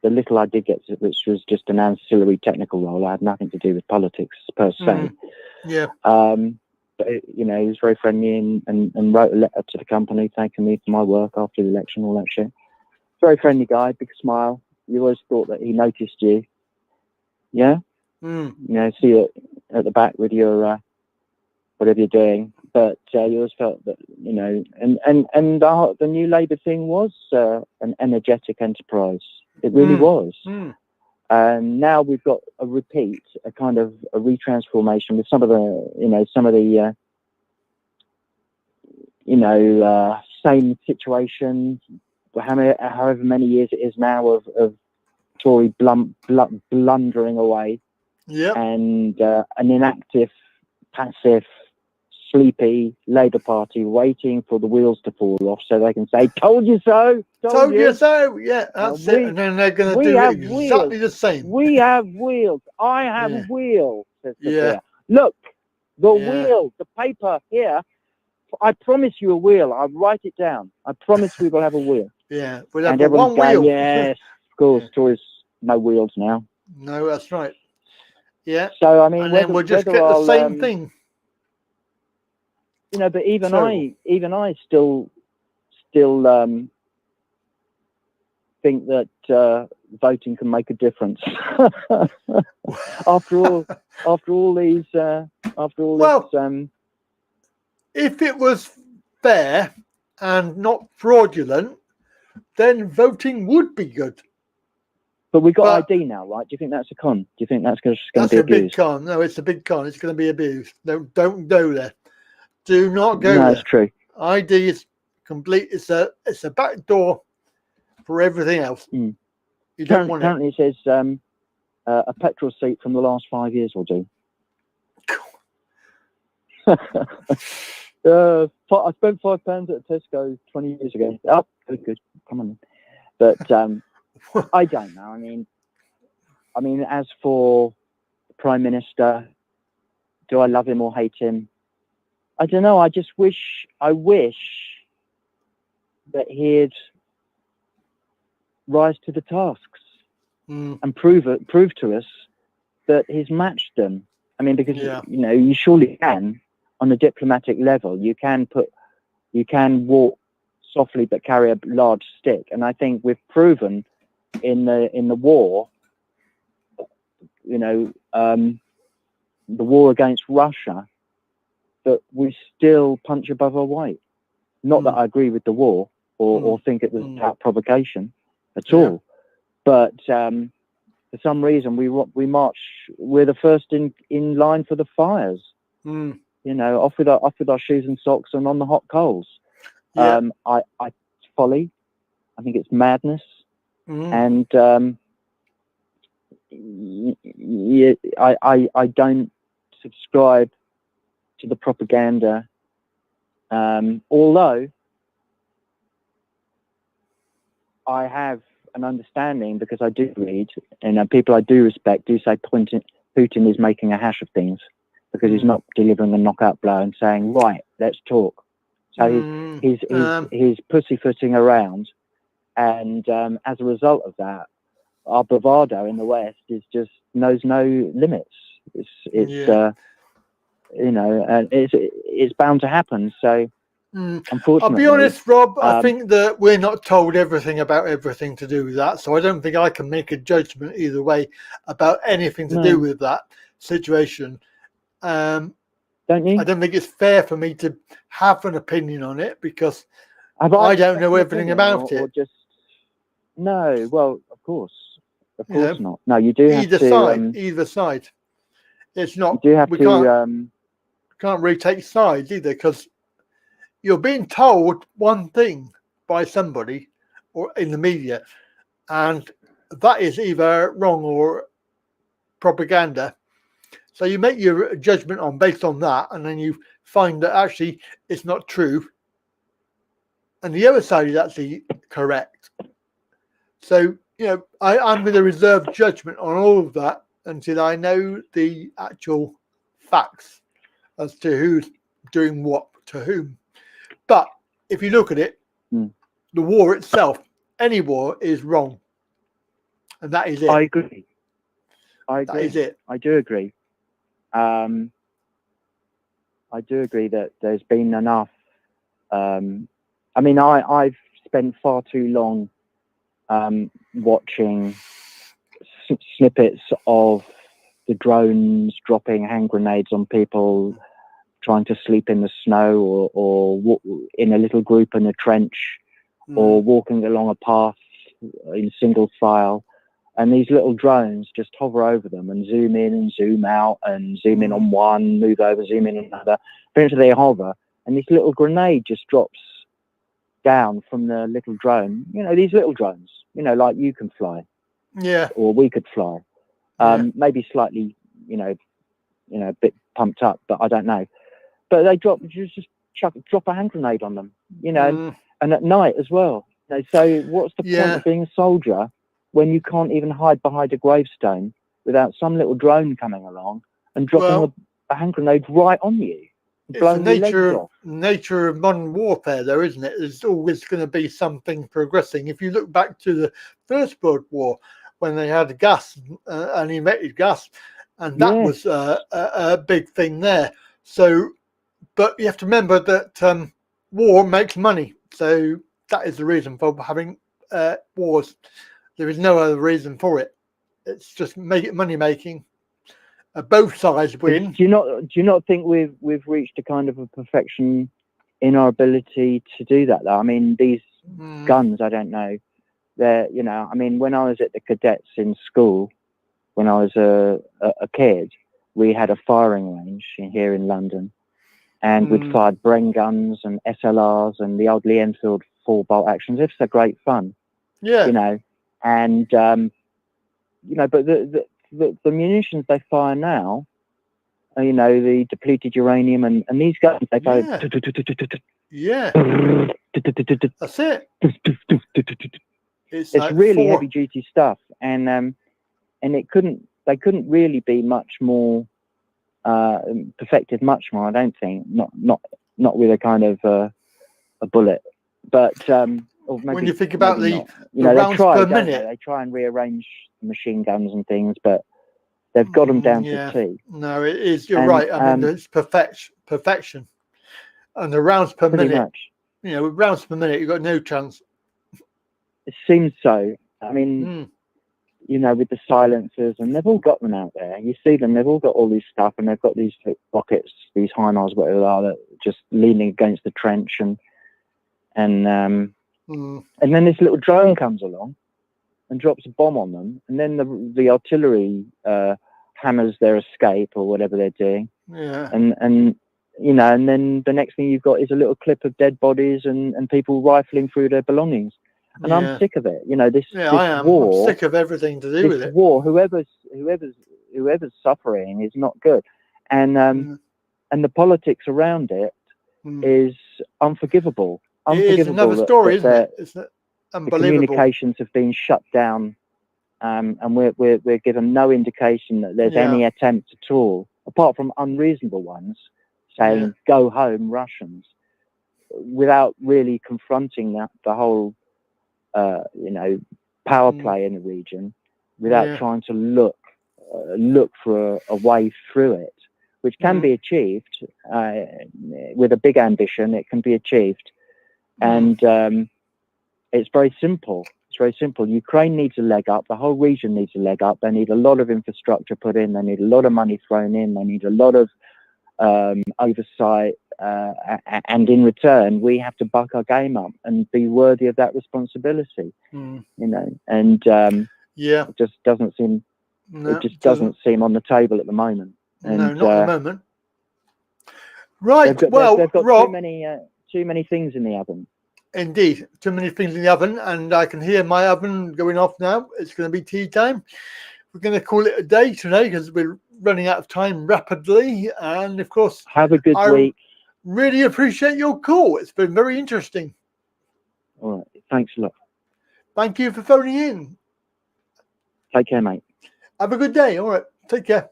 The little I did get, which was just an ancillary technical role, I had nothing to do with politics per se. Yeah. But you know, he was very friendly and wrote a letter to the company thanking me for my work after the election, all that shit. Very friendly guy, big smile. You always thought that he noticed you. Yeah. You know, see it at the back with your whatever you're doing. But you always felt that, you know, and the New Labour thing was an energetic enterprise. It really was. And now we've got a repeat, a kind of a retransformation with some of the same situations. However many years it is now of Tory blundering away. Yep. And an inactive, passive, sleepy Labour Party waiting for the wheels to fall off so they can say, "Told you so, told you so." Yeah, that's it. And then they're going to do exactly the same. We have wheels. I have a wheel, says the bear. Look, the wheel, the paper here. I promise you a wheel. I'll write it down. I promise we will have a wheel. Yeah, we'll have and everyone's one wheel. Going, yes, of course, Tories, no wheels now. No, that's right. Yeah. So, I mean, and then we'll just get the same thing. You know, but even I still think that voting can make a difference. after all these. If it was fair and not fraudulent, then voting would be good. But we got ID now, right? Do you think that's a con? Do you think that's going to be abused? That's a big con. No, it's a big con. It's going to be abused. Don't go there. Do not go there. That's true. ID is complete. It's a back door for everything else. You don't want apparently it says a petrol seat from the last 5 years will do. I spent £5 at Tesco 20 years ago. Oh, good. Come on. But I don't know. I mean, as for the Prime Minister, do I love him or hate him? I don't know. I wish that he'd rise to the tasks and prove to us that he's matched them. I mean, because you know, you surely can on a diplomatic level. You can walk softly but carry a large stick, and I think we've proven in the war, you know, the war against Russia, that we still punch above our weight. Not that I agree with the war or think it was about provocation at all, but for some reason we march. We're the first in line for the fires. You know, off with our shoes and socks and on the hot coals. It's folly. I think it's madness. And I don't subscribe to the propaganda, although I have an understanding, because I do read, and people I do respect do say Putin is making a hash of things because he's not delivering a knockout blow and saying, right, let's talk. So he's pussyfooting around, and as a result of that, our bravado in the West knows no limits. It's you know, and it's bound to happen. So Unfortunately, I'll be honest, Rob. I um, think that we're not told everything about everything to do with that, so I don't think I can make a judgment either way about anything to do No. with that situation. Don't you? I don't think it's fair for me to have an opinion on it because Have I don't know an everything opinion about or it. just no? Well, of course You know, not. No, you do have Either to. side, either side. It's You not. do have We to. can't really take sides either because you're being told one thing by somebody or in the media, and that is either wrong or propaganda. So you make your judgment on based on that, and then you find that actually it's not true, and the other side is actually correct. So I'm going to reserve judgment on all of that until I know the actual facts as to who's doing what to whom. But if you look at it, the war itself, any war is wrong. And that is it. I agree. That is it. I do agree. I do agree that there's been enough. I mean, I've spent far too long watching snippets of the drones dropping hand grenades on people trying to sleep in the snow or in a little group in a trench or walking along a path in single file, and these little drones just hover over them and zoom in and zoom out and zoom in on one, move over, zoom in on another. Eventually they hover and this little grenade just drops down from the little drone. These little drones, like you can fly, or we could fly, maybe slightly, a bit pumped up, but I don't know. But they drop a hand grenade on them, and at night as well. So what's the point of being a soldier when you can't even hide behind a gravestone without some little drone coming along and dropping a hand grenade right on you? It's the nature of modern warfare, though, isn't it? There's always going to be something progressing. If you look back to the First World War, when they had gas, unemitted gas, and that was a big thing there. So, but you have to remember that war makes money. So that is the reason for having wars. There is no other reason for it. It's just money making. Both sides win. Do you not think we've reached a kind of a perfection in our ability to do that, though? I mean, these guns, I don't know. They're, I mean, when I was at the cadets in school, when I was a kid, we had a firing range here in London, and we'd fired Bren guns and SLRs and the old Lee Enfield 4-bolt actions. It's a great fun, and but the munitions they fire now, the depleted uranium and these guns, they fire. That's it. It's like really heavy duty stuff, and they couldn't really be much more perfected much more. I don't think not with a kind of a bullet, but or maybe, when you think about the rounds per minute, they try and rearrange machine guns and things, but they've got them down to T. No, it is. You're right. I mean, it's perfection, and the rounds per minute. Much. Rounds per minute, you've got no chance. It seems so. I mean, with the silencers, and they've all got them out there. You see them; they've all got all this stuff, and they've got these rockets, these HIMARS, whatever they are, that just leaning against the trench, and then this little drone comes along and drops a bomb on them, and then the artillery hammers their escape or whatever they're doing. And then the next thing you've got is a little clip of dead bodies and people rifling through their belongings. And I'm sick of it. This I am. war. I'm sick of everything to do with it. War. Whoever's suffering is not good, and the politics around it is unforgivable. It is another story, isn't it? It's unbelievable. The communications have been shut down, and we're given no indication that there's any attempt at all, apart from unreasonable ones saying "Go home, Russians," without really confronting the whole power play in the region, without trying to look for a way through it, which can be achieved with a big ambition. It can be achieved, and it's very simple. It's very simple. Ukraine needs a leg up. The whole region needs a leg up. They need a lot of infrastructure put in. They need a lot of money thrown in. They need a lot of oversight. And in return, we have to buck our game up and be worthy of that responsibility. You know, and it just doesn't seem. No, it just doesn't seem on the table at the moment. And, no, not at the moment. Right. They've got Rob, too many things in the oven. Indeed, too many things in the oven, and I can hear my oven going off now. It's going to be tea time. We're going to call it a day today because we're running out of time rapidly. And of course, have a good week. Really appreciate your call. It's been very interesting. All right. Thanks a lot. Thank you for phoning in. Take care, mate. Have a good day. All right. Take care.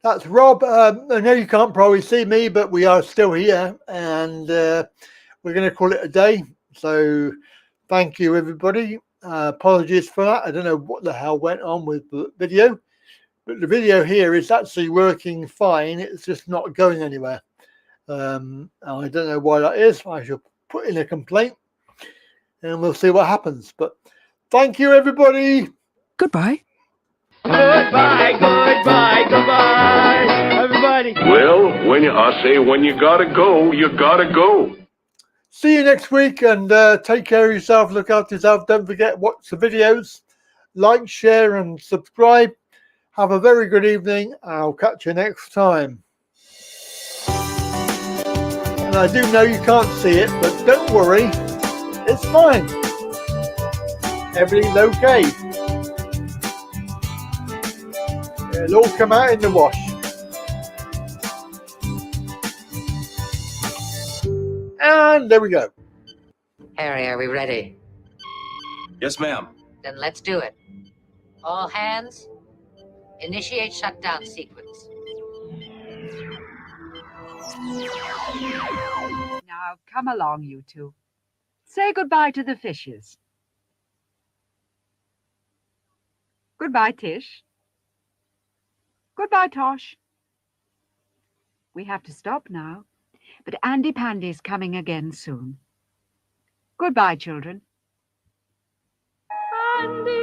That's Rob. I know you can't probably see me, but we are still here, and we're going to call it a day. So thank you, everybody. Apologies for that. I don't know what the hell went on with the video, but the video here is actually working fine. It's just not going anywhere. I don't know why that is. I shall put in a complaint, and we'll see what happens. But thank you, everybody. Goodbye. Goodbye, goodbye, goodbye, everybody. Well, when you gotta go, you gotta go. See you next week, and take care of yourself. Look after yourself. Don't forget, watch the videos, like, share, and subscribe. Have a very good evening. I'll catch you next time. And I do know you can't see it, but don't worry. It's fine. Everything's okay. It'll all come out in the wash. And there we go. Harry, are we ready? Yes, ma'am. Then let's do it. All hands, initiate shutdown sequence. Now, come along, you two. Say goodbye to the fishes. Goodbye, Tish. Goodbye, Tosh. We have to stop now, but Andy Pandy's coming again soon. Goodbye, children. Andy